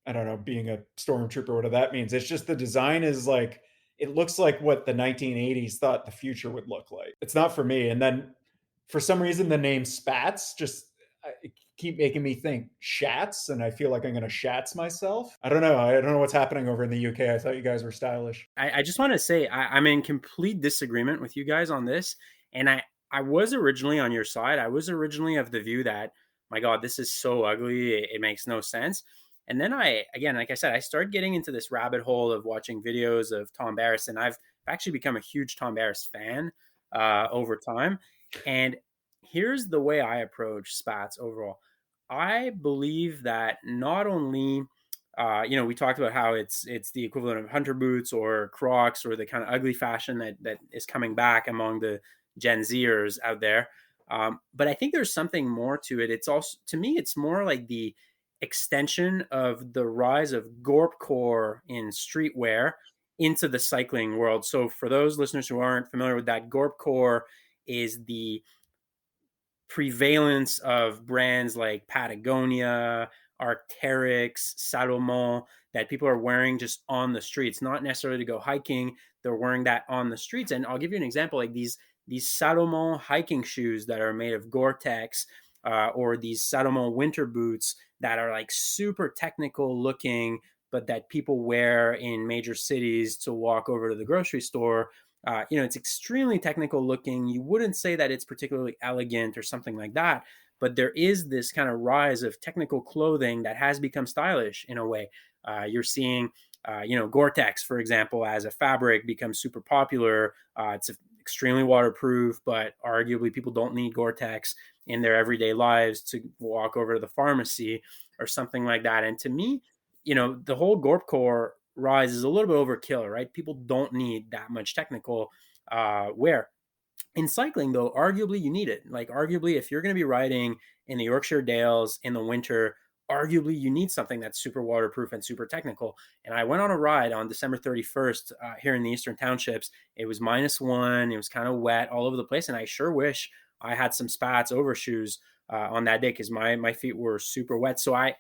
I don't know, being a stormtrooper, whatever that means. It's just the design is like, it looks like what the 1980s thought the future would look like. It's not for me. And then for some reason, the name Spatz just keep making me think shats, and I feel like I'm going to shats myself. I don't know. I don't know what's happening over in the UK. I thought you guys were stylish. I just want to say I'm in complete disagreement with you guys on this. And I was originally on your side. I was originally of the view that, my God, this is so ugly. It makes no sense. And then again, like I said, I started getting into this rabbit hole of watching videos of Tom Barris, and I've actually become a huge Tom Barris fan over time. And here's the way I approach Spatz overall. I believe that not only, we talked about how it's the equivalent of hunter boots or Crocs or the kind of ugly fashion that is coming back among the Gen Zers out there. But I think there's something more to it. It's also, to me, it's more like the extension of the rise of Gorpcore in streetwear into the cycling world. So for those listeners who aren't familiar with that, Gorpcore is the prevalence of brands like Patagonia, Arc'teryx, Salomon that people are wearing just on the streets, not necessarily to go hiking. They're wearing that on the streets. And I'll give you an example, like these Salomon hiking shoes that are made of Gore-Tex, or these Salomon winter boots that are like super technical looking, but that people wear in major cities to walk over to the grocery store. It's extremely technical looking. You wouldn't say that it's particularly elegant or something like that, but there is this kind of rise of technical clothing that has become stylish in a way. You're seeing, Gore-Tex, for example, as a fabric becomes super popular. It's extremely waterproof, but arguably people don't need Gore-Tex in their everyday lives to walk over to the pharmacy or something like that. And to me, the whole Gorpcore rise is a little bit overkill, right? People don't need that much technical wear. In cycling, though, arguably you need it. Like, arguably, if you're going to be riding in the Yorkshire Dales in the winter, arguably you need something that's super waterproof and super technical. And I went on a ride on December 31st here in the Eastern Townships. It was -1. It was kind of wet all over the place. And I sure wish I had some Spatz overshoes on that day because my feet were super wet. So I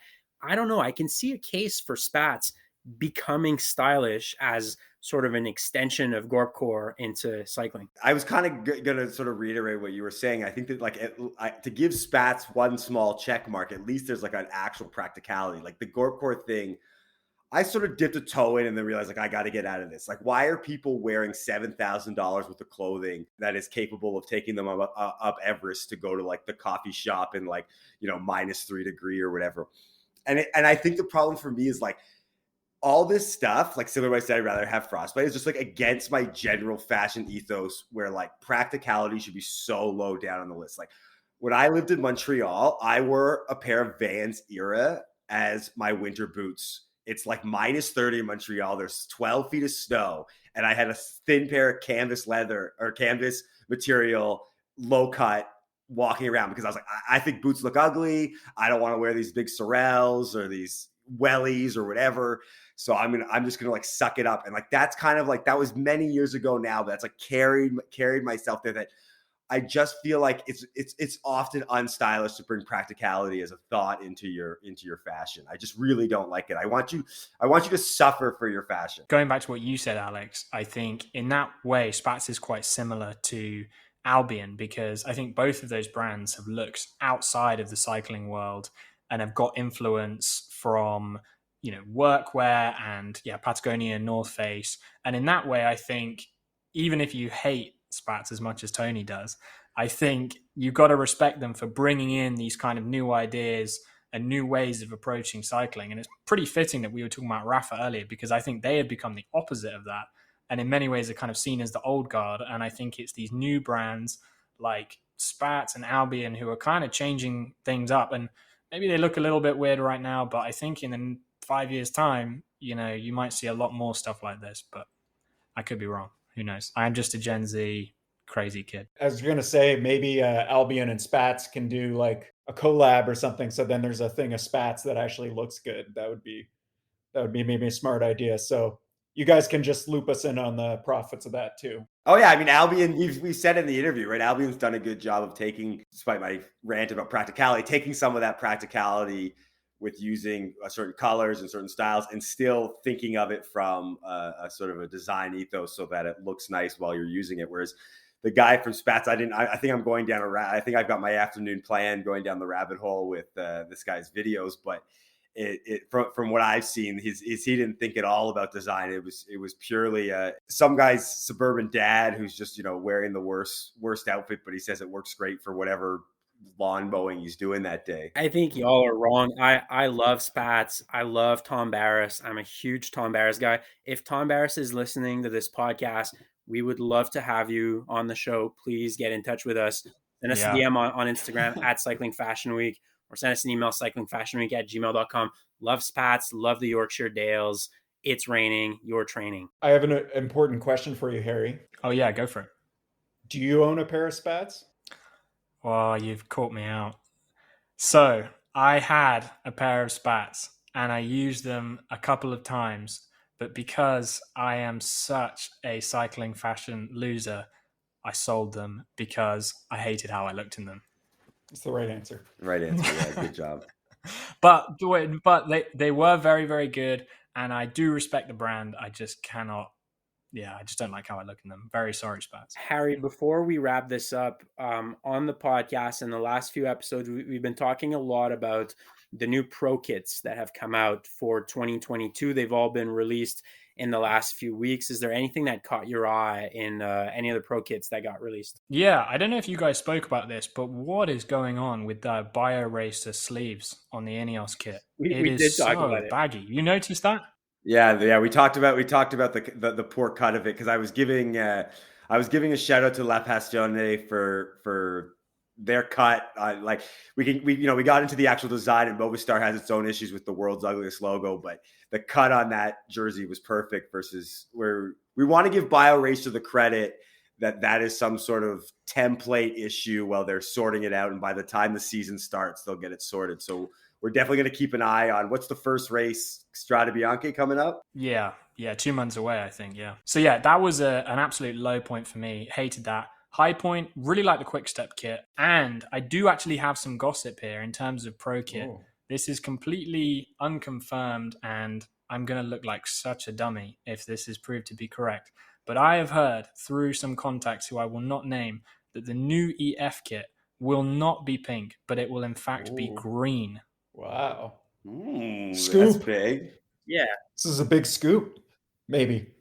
don't know. I can see a case for Spatz becoming stylish as sort of an extension of Gorpcore into cycling. I was kind of going to sort of reiterate what you were saying. I think that to give Spatz one small check mark, at least there's like an actual practicality. Like the Gorpcore thing, I sort of dipped a toe in and then realized like I got to get out of this. Like, why are people wearing $7,000 worth of clothing that is capable of taking them up Everest to go to like the coffee shop in like, -3 degrees or whatever? And I think the problem for me is like, all this stuff, like similar to what I said, I'd rather have frostbite, is just like against my general fashion ethos where like practicality should be so low down on the list. Like when I lived in Montreal, I wore a pair of Vans Era as my winter boots. It's like -30 in Montreal. There's 12 feet of snow. And I had a thin pair of canvas leather or canvas material, low cut, walking around because I was like, I think boots look ugly. I don't want to wear these big Sorels or these wellies or whatever. So I'm just gonna like suck it up. And like that's kind of like, that was many years ago now, but that's like carried myself there, that I just feel like it's often unstylish to bring practicality as a thought into your fashion. I just really don't like it. I want you to suffer for your fashion. Going back to what you said, Alex, I think in that way, Spatz is quite similar to Albion, because I think both of those brands have looked outside of the cycling world and have got influence from workwear and Patagonia and North Face. And in that way, I think even if you hate Spatz as much as Tony does, I think you've got to respect them for bringing in these kind of new ideas and new ways of approaching cycling. And it's pretty fitting that we were talking about Rafa earlier, because I think they have become the opposite of that. And in many ways are kind of seen as the old guard. And I think it's these new brands like Spatz and Albion who are kind of changing things up. And maybe they look a little bit weird right now, but I think in 5 years' time, you might see a lot more stuff like this, but I could be wrong. Who knows? I am just a Gen Z crazy kid. I was going to say maybe Albion and Spatz can do like a collab or something. So then there's a thing of Spatz that actually looks good. That would be maybe a smart idea. So you guys can just loop us in on the profits of that too. Oh yeah, I mean Albion. We said in the interview, right? Albion's done a good job of taking, despite my rant about practicality, taking some of that practicality with using certain colors and certain styles, and still thinking of it from a sort of a design ethos, so that it looks nice while you're using it. Whereas the guy from Spatz, I think I'm going down I think I've got my afternoon plan going down the rabbit hole with this guy's videos, but. From what I've seen, he didn't think at all about design. It was purely some guy's suburban dad who's just wearing the worst outfit, but he says it works great for whatever lawn mowing he's doing that day. I think y'all are wrong. I love Spatz. I love Tom Barris. I'm a huge Tom Barris guy. If Tom Barris is listening to this podcast, we would love to have you on the show. Please get in touch with us. Send us a DM on Instagram at cyclingfashionweek. Or send us an email, cyclingfashionweek@gmail.com. Love Spatz, love the Yorkshire Dales. It's raining, you're training. I have an important question for you, Harry. Oh yeah, go for it. Do you own a pair of Spatz? Well, you've caught me out. So I had a pair of Spatz and I used them a couple of times, but because I am such a cycling fashion loser, I sold them because I hated how I looked in them. It's the right answer. Right answer. Yeah, good job. But they were very, very good, and I do respect the brand. I just cannot. Yeah, I just don't like how I look in them. Very sorry, Spatz. Harry, before we wrap this up, on the podcast in the last few episodes, we've been talking a lot about the new pro kits that have come out for 2022. They've all been released in the last few weeks. Is there anything that caught your eye in any of the pro kits that got released? Yeah, I don't know if you guys spoke about this, but what is going on with the BioRacer sleeves on the Ineos kit? We did talk about it. Baggy. You noticed that? Yeah. We talked about the poor cut of it, because I was giving a shout out to La Passione for their cut. We got into the actual design, and Movistar has its own issues with the world's ugliest logo, but the cut on that jersey was perfect, versus where we want to give BioRacer the credit that is some sort of template issue while they're sorting it out, and by the time the season starts, they'll get it sorted. So we're definitely going to keep an eye on what's the first race, Strade Bianche, coming up. Yeah, 2 months away, I think. Yeah. So yeah, that was an absolute low point for me. Hated that. High point, really like the Quick Step kit. And I do actually have some gossip here in terms of pro kit. Oh. This is completely unconfirmed, and I'm going to look like such a dummy if this is proved to be correct. But I have heard through some contacts who I will not name that the new EF kit will not be pink, but it will in fact be green. Wow. Scoop. That's big. Yeah. This is a big scoop. Maybe.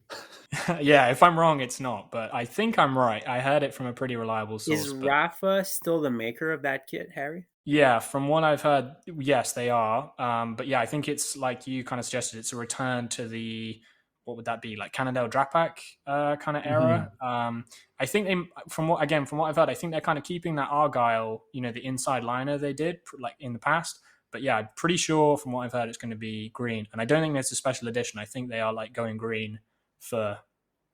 Yeah, if I'm wrong, it's not, but I think I'm right. I heard it from a pretty reliable source. Is Rafa still the maker of that kit, Harry? Yeah, from what I've heard, yes, they are. But yeah, I think it's like you kind of suggested, it's a return to the, what would that be, like Canal Drapac kind of era. I think they, from what I've heard, I think they're kind of keeping that Argyle, the inside liner they did like in the past. But yeah, I'm pretty sure from what I've heard, it's going to be green. And I don't think there's a special edition. I think they are like going green for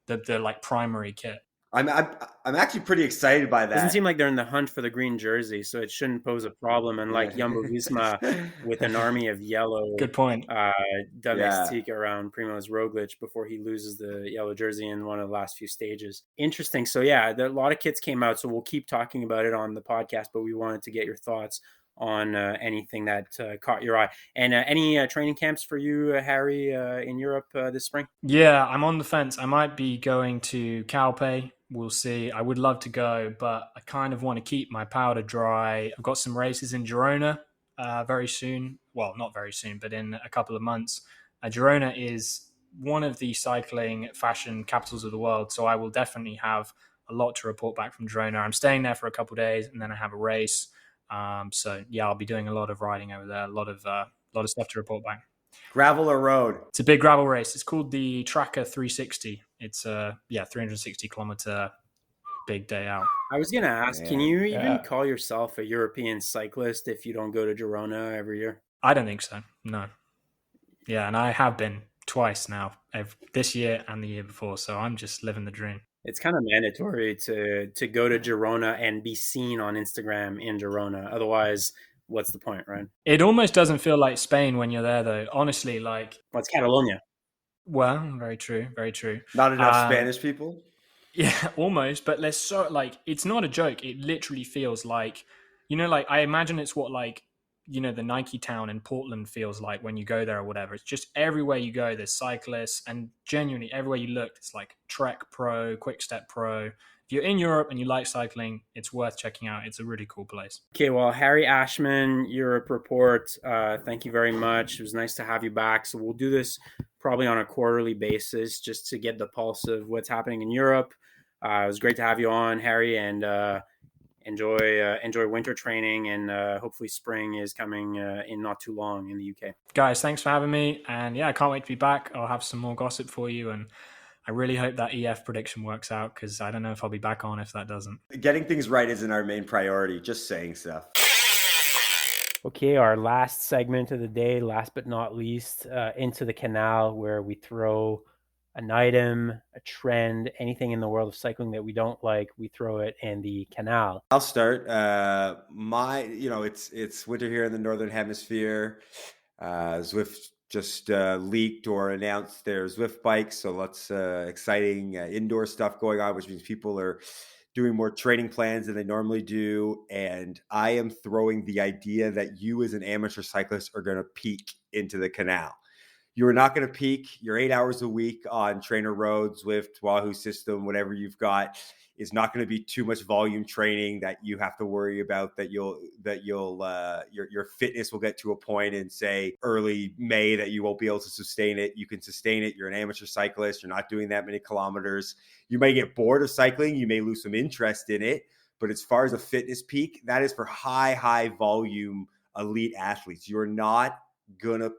the like primary kit. I'm actually pretty excited by that. Doesn't seem like they're in the hunt for the green jersey, so it shouldn't pose a problem. And like Jumbo-Visma with an army of yellow, good point, domestique around Primoz Roglic before he loses the yellow jersey in one of the last few stages. Interesting. So yeah, a lot of kits came out, so we'll keep talking about it on the podcast. But we wanted to get your thoughts on anything that caught your eye. And any training camps for you, Harry, in Europe this spring? Yeah, I'm on the fence. I might be going to Calpe. We'll see. I would love to go, but I kind of want to keep my powder dry. I've got some races in Girona very soon. Well, not very soon, but in a couple of months. Girona is one of the cycling fashion capitals of the world, so I will definitely have a lot to report back from Girona. I'm staying there for a couple of days, and then I have a race. So yeah, I'll be doing a lot of riding over there, a lot of stuff to report back. Gravel or road? It's a big gravel race. It's called the Tracker 360. It's 360 kilometer big day out. I was going to ask, can you even call yourself a European cyclist if you don't go to Girona every year? I don't think so. No. Yeah. And I have been twice now, this year and the year before. So I'm just living the dream. It's kind of mandatory to go to Girona and be seen on Instagram in Girona. Otherwise, what's the point, right? It almost doesn't feel like Spain when you're there, though. Honestly, like, Well, it's Catalonia. well, very true, very true. Not enough Spanish people. Yeah, almost. But there's so, like, it's not a joke. It literally feels like, like, I imagine it's what, like, the Nike town in Portland feels like when you go there or whatever. It's just everywhere you go, there's cyclists, and genuinely everywhere you look, it's like Trek Pro, Quick Step Pro. If you're in Europe and you like cycling, it's worth checking out. It's a really cool place. Okay, well, Harry Ashman, Europe Report, thank you very much. It was nice to have you back. So we'll do this probably on a quarterly basis just to get the pulse of what's happening in Europe. It was great to have you on, Harry, and enjoy winter training, and hopefully spring is coming in not too long in the UK. Guys, thanks for having me, and yeah, I can't wait to be back. I'll have some more gossip for you, and I really hope that EF prediction works out, because I don't know if I'll be back on if that doesn't. Getting things right isn't our main priority, just saying stuff. Okay, our last segment of the day, last but not least, Into the Canal, where we throw an item, a trend, anything in the world of cycling that we don't like, we throw it in the canal. I'll start. It's winter here in the Northern Hemisphere. Zwift just leaked or announced their Zwift bikes, so lots exciting indoor stuff going on, which means people are doing more training plans than they normally do. And I am throwing the idea that you as an amateur cyclist are going to peak into the canal. You are not going to peak. Your 8 hours a week on trainer road, Zwift, Wahoo system, whatever you've got, is not going to be too much volume training that you have to worry about, that your fitness will get to a point in, say, early May that you won't be able to sustain it. You can sustain it. You're an amateur cyclist. You're not doing that many kilometers. You may get bored of cycling. You may lose some interest in it. But as far as a fitness peak, that is for high volume elite athletes. You're not going to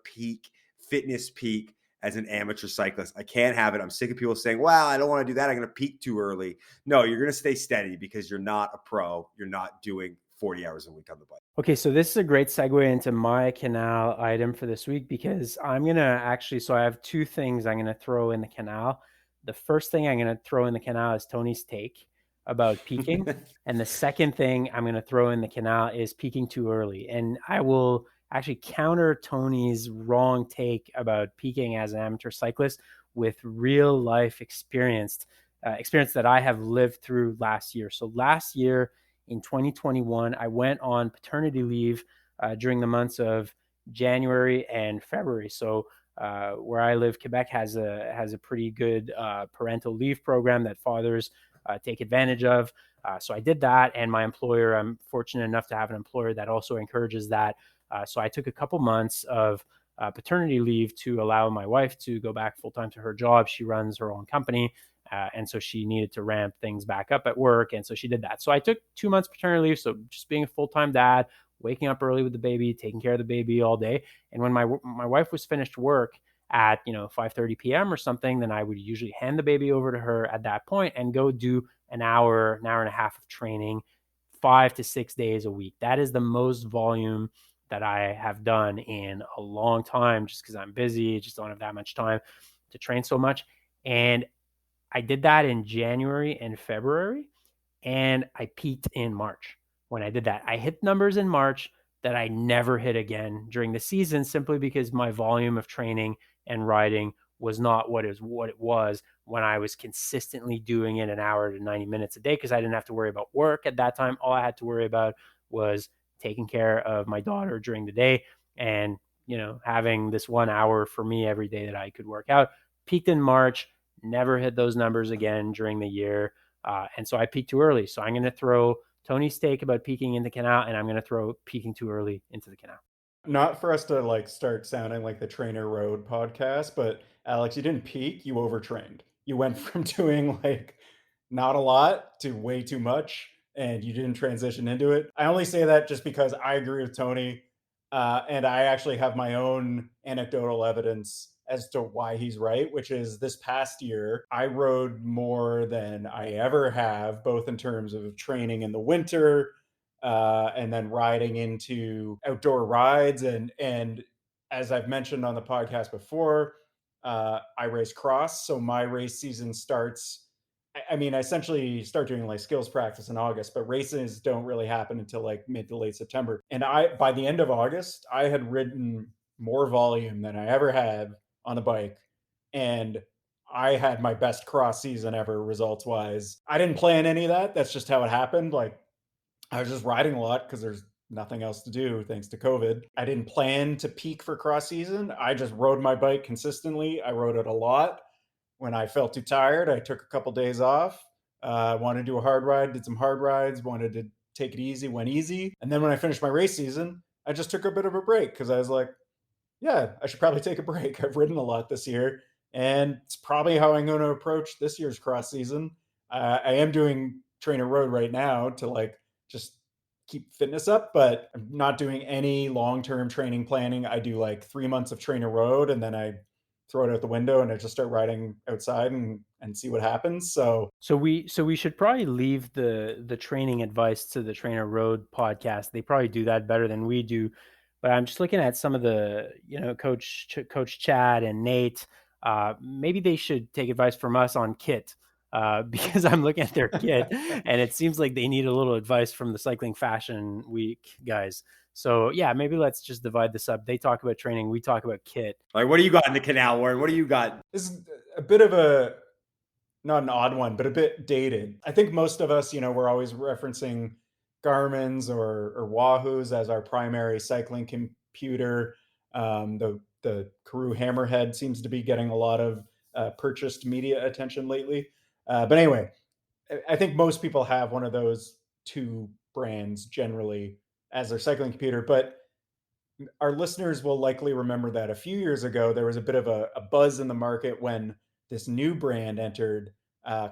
fitness peak as an amateur cyclist. I can't have it. I'm sick of people saying, well, I don't want to do that. I'm going to peak too early. No, you're going to stay steady because you're not a pro. You're not doing 40 hours a week on the bike. Okay, so this is a great segue into my canal item for this week, because I'm going to so I have two things I'm going to throw in the canal. The first thing I'm going to throw in the canal is Tony's take about peaking. And the second thing I'm going to throw in the canal is peaking too early. And I will actually counter Tony's wrong take about peaking as an amateur cyclist with real life experience that I have lived through last year. So last year in 2021, I went on paternity leave during the months of January and February. So where I live, Quebec has a pretty good parental leave program that fathers take advantage of. So I did that, and my employer, I'm fortunate enough to have an employer that also encourages that. So I took a couple months of paternity leave to allow my wife to go back full-time to her job. She runs her own company, and so she needed to ramp things back up at work, and so she did that. So I took 2 months paternity leave, so just being a full-time dad, waking up early with the baby, taking care of the baby all day. And when my wife was finished work at 5:30 p.m. or something, then I would usually hand the baby over to her at that point and go do an hour and a half of training 5 to 6 days a week. That is the most volume that I have done in a long time, just because I'm busy, just don't have that much time to train so much. And I did that in January and February, and I peaked in March when I did that. I hit numbers in March that I never hit again during the season, simply because my volume of training and riding was not what it was when I was consistently doing it an hour to 90 minutes a day, because I didn't have to worry about work at that time. All I had to worry about was taking care of my daughter during the day and, having this 1 hour for me every day that I could work out. Peaked in March, never hit those numbers again during the year. And so I peaked too early. So I'm going to throw Tony's take about peaking in the canal, and I'm going to throw peaking too early into the canal. Not for us to start sounding like the Trainer Road podcast, but Alex, you didn't peak, you overtrained. You went from doing not a lot to way too much, and you didn't transition into it. I only say that just because I agree with Tony, and I actually have my own anecdotal evidence as to why he's right, which is this past year, I rode more than I ever have, both in terms of training in the winter, and then riding into outdoor rides. And as I've mentioned on the podcast before, I race cross. So my race season starts I mean, I essentially start doing like skills practice in August, but races don't really happen until like mid to late September. And by the end of August, I had ridden more volume than I ever had on the bike. And I had my best cross season ever results wise. I didn't plan any of that. That's just how it happened. Like, I was just riding a lot because there's nothing else to do thanks to COVID. I didn't plan to peak for cross season. I just rode my bike consistently. I rode it a lot. When I felt too tired, I took a couple days off. Wanted to do a hard ride, did some hard rides, wanted to take it easy, went easy. And then when I finished my race season, I just took a bit of a break because I was like, yeah, I should probably take a break. I've ridden a lot this year. And it's probably how I'm going to approach this year's cross season. I am doing trainer road right now to like just keep fitness up, but I'm not doing any long-term training planning. I do like 3 months of trainer road and then I throw it out the window and I just start riding outside and see what happens. So we should probably leave the training advice to the Trainer Road podcast. They probably do that better than we do. But I'm just looking at some of the, Coach Chad and Nate. Maybe they should take advice from us on kit, because I'm looking at their kit and it seems like they need a little advice from the Cycling Fashion Week guys. So yeah, maybe let's just divide this up. They talk about training, we talk about kit. Like, what do you got in the Canal, Warren? What do you got? This is a bit of a, not an odd one, but a bit dated. I think most of us, we're always referencing Garmin's or Wahoo's as our primary cycling computer. The Karoo Hammerhead seems to be getting a lot of purchased media attention lately. But anyway, I think most people have one of those two brands generally as their cycling computer. But our listeners will likely remember that a few years ago, there was a bit of a buzz in the market when this new brand entered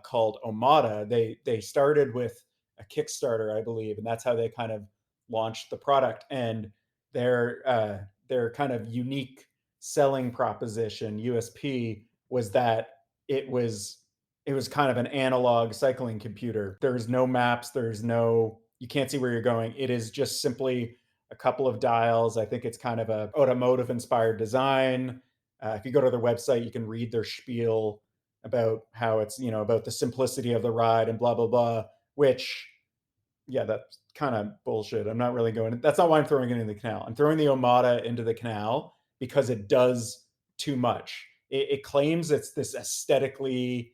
called Omada. They started with a Kickstarter, I believe, and that's how they kind of launched the product. And their kind of unique selling proposition, USP, was that it was kind of an analog cycling computer. There's no maps, you can't see where you're going. It is just simply a couple of dials. I think it's kind of a automotive inspired design. If you go to their website, you can read their spiel about how it's, about the simplicity of the ride and blah, blah, blah, which, yeah, that's kind of bullshit. I'm not really that's not why I'm throwing it into the Canal. I'm throwing the Omada into the Canal because it does too much. It claims it's this aesthetically,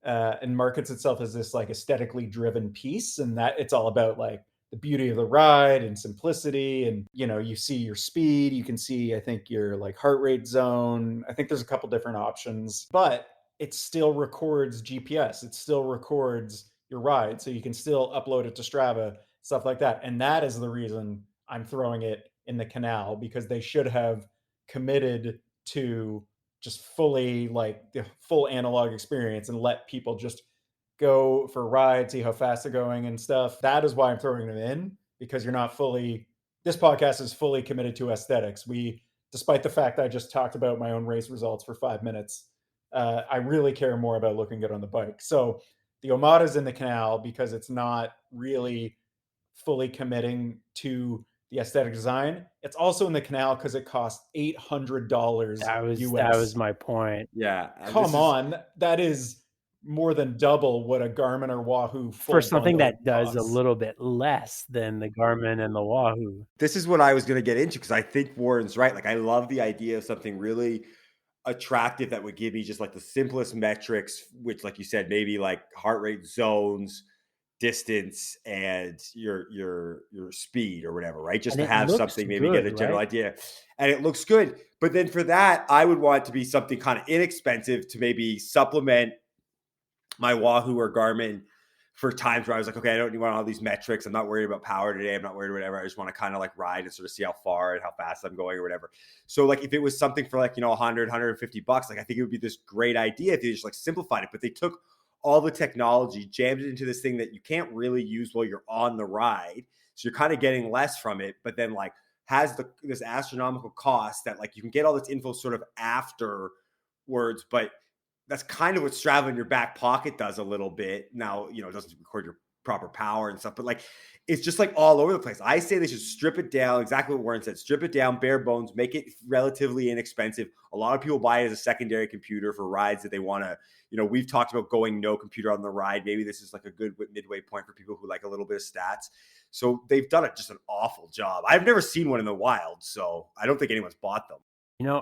and markets itself as this like aesthetically driven piece, and that it's all about like the beauty of the ride and simplicity. And, you see your speed, you can see, I think, your like heart rate zone. I think there's a couple different options, but it still records GPS. It still records your ride. So you can still upload it to Strava, stuff like that. And that is the reason I'm throwing it in the Canal, because they should have committed to just fully like the full analog experience and let people just go for a ride, see how fast they're going and stuff. That is why I'm throwing them in, because this podcast is fully committed to aesthetics. Despite the fact that I just talked about my own race results for 5 minutes, I really care more about looking good on the bike. So the Omada's in the Canal because it's not really fully committing to the aesthetic design. It's also in the Canal because it costs $800 US. That was my point. Yeah. Come on. That is more than double what a Garmin or Wahoo full for something that does costs. a little bit less than the Garmin and the Wahoo. This is what I was going to get into, because I think Warren's right. Like, I love the idea of something really attractive that would give me just like the simplest metrics, which, like you said, maybe like heart rate zones, distance, and your speed or whatever, right? Just And to have something, maybe good, get a general right? idea. And it looks good. But then for that, I would want it to be something kind of inexpensive to maybe supplement my Wahoo or Garmin for times where I was like, okay, I don't want all these metrics. I'm not worried about power today. I'm not worried whatever. I just want to kind of like ride and sort of see how far and how fast I'm going or whatever. So like if it was something for like, $100, $150, like I think it would be this great idea if they just like simplified it. But they took all the technology, jammed it into this thing that you can't really use while you're on the ride. So you're kind of getting less from it, but then like has this astronomical cost that like you can get all this info sort of afterwards, but that's kind of what Strava in your back pocket does a little bit. Now, it doesn't record your proper power and stuff, but like it's just like all over the place. I say they should strip it down, exactly what Warren said, strip it down, bare bones, make it relatively inexpensive. A lot of people buy it as a secondary computer for rides that they want to, we've talked about going no computer on the ride. Maybe this is like a good midway point for people who like a little bit of stats. So they've done just an awful job. I've never seen one in the wild, so I don't think anyone's bought them.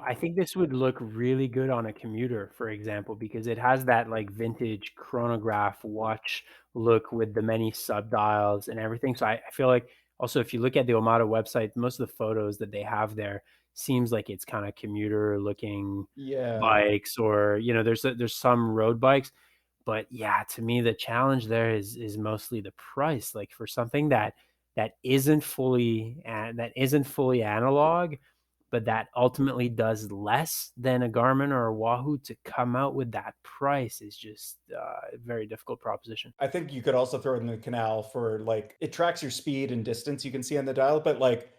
I think this would look really good on a commuter, for example, because it has that like vintage chronograph watch look with the many subdials and everything. So I feel like also if you look at the Omada website, most of the photos that they have there seems like it's kind of commuter looking bikes, or there's some road bikes. But yeah, to me the challenge there is mostly the price. Like for something that isn't fully analog, but that ultimately does less than a Garmin or a Wahoo, to come out with that price is just a very difficult proposition. I think you could also throw it in the Canal for like, it tracks your speed and distance you can see on the dial, but like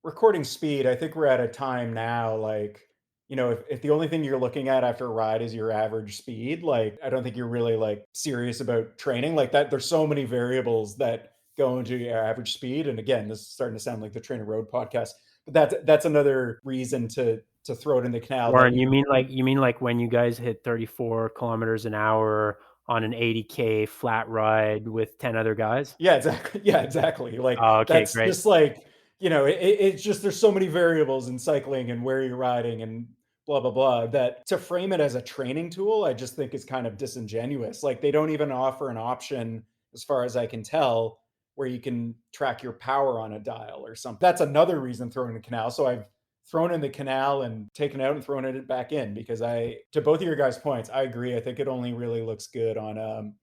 recording speed, I think we're at a time now, like, if the only thing you're looking at after a ride is your average speed, like, I don't think you're really like serious about training like that. There's so many variables that go into your average speed. And again, this is starting to sound like the Trainer Road podcast, but that's another reason to throw it in the Canal. Warren, you mean like when you guys hit 34 kilometers an hour on an 80K flat ride with 10 other guys? Yeah, exactly. Yeah, exactly. Like, okay, that's great. Just like, it's just, there's so many variables in cycling and where you're riding and blah, blah, blah, that to frame it as a training tool, I just think is kind of disingenuous. Like, they don't even offer an option, as far as I can tell, where you can track your power on a dial or something. That's another reason throwing the Canal. So I've thrown in the Canal and taken out and thrown it back in, because to both of your guys' points, I agree. I think it only really looks good on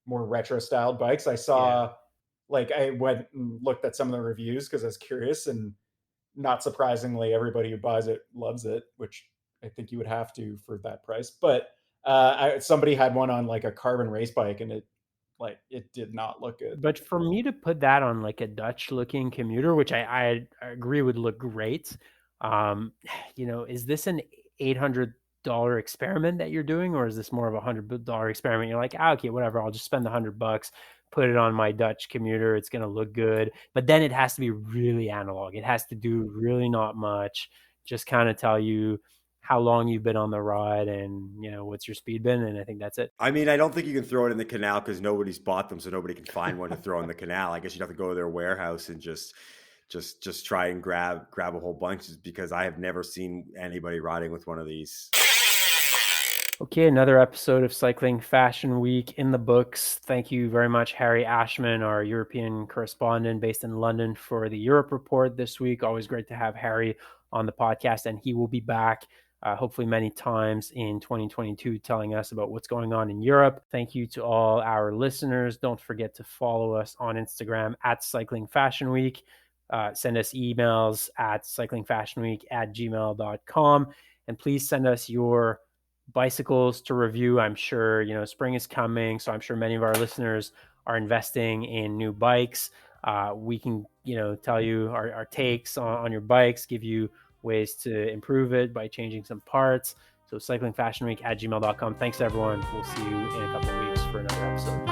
more retro styled bikes. I saw, like, I went and looked at some of the reviews because I was curious, and not surprisingly, everybody who buys it loves it, which I think you would have to for that price. But somebody had one on like a carbon race bike, and it did not look good. But for me to put that on like a Dutch looking commuter, which I agree would look great, is this an $800 experiment that you're doing, or is this more of a $100 experiment? You're like, okay, whatever, I'll just spend the $100, put it on my Dutch commuter, it's going to look good. But then it has to be really analog. It has to do really not much, just kind of tell you how long you've been on the ride and what's your speed been, and I think that's it. I mean, I don't think you can throw it in the Canal because nobody's bought them, so nobody can find one to throw in the Canal. I guess you'd have to go to their warehouse and just try and grab a whole bunch, because I have never seen anybody riding with one of these. Okay, another episode of Cycling Fashion Week in the books. Thank you very much, Harry Ashman, our European correspondent based in London, for the Europe report this week. Always great to have Harry on the podcast, and he will be back hopefully many times in 2022 telling us about what's going on in Europe. Thank you to all our listeners. Don't forget to follow us on Instagram at Cycling Fashion Week. Send us emails at cyclingfashionweek@gmail.com, and please send us your bicycles to review. I'm sure spring is coming, so I'm sure many of our listeners are investing in new bikes. We can tell you our takes on your bikes, give you ways to improve it by changing some parts. So cyclingfashionweek@gmail.com. Thanks everyone. We'll see you in a couple of weeks for another episode.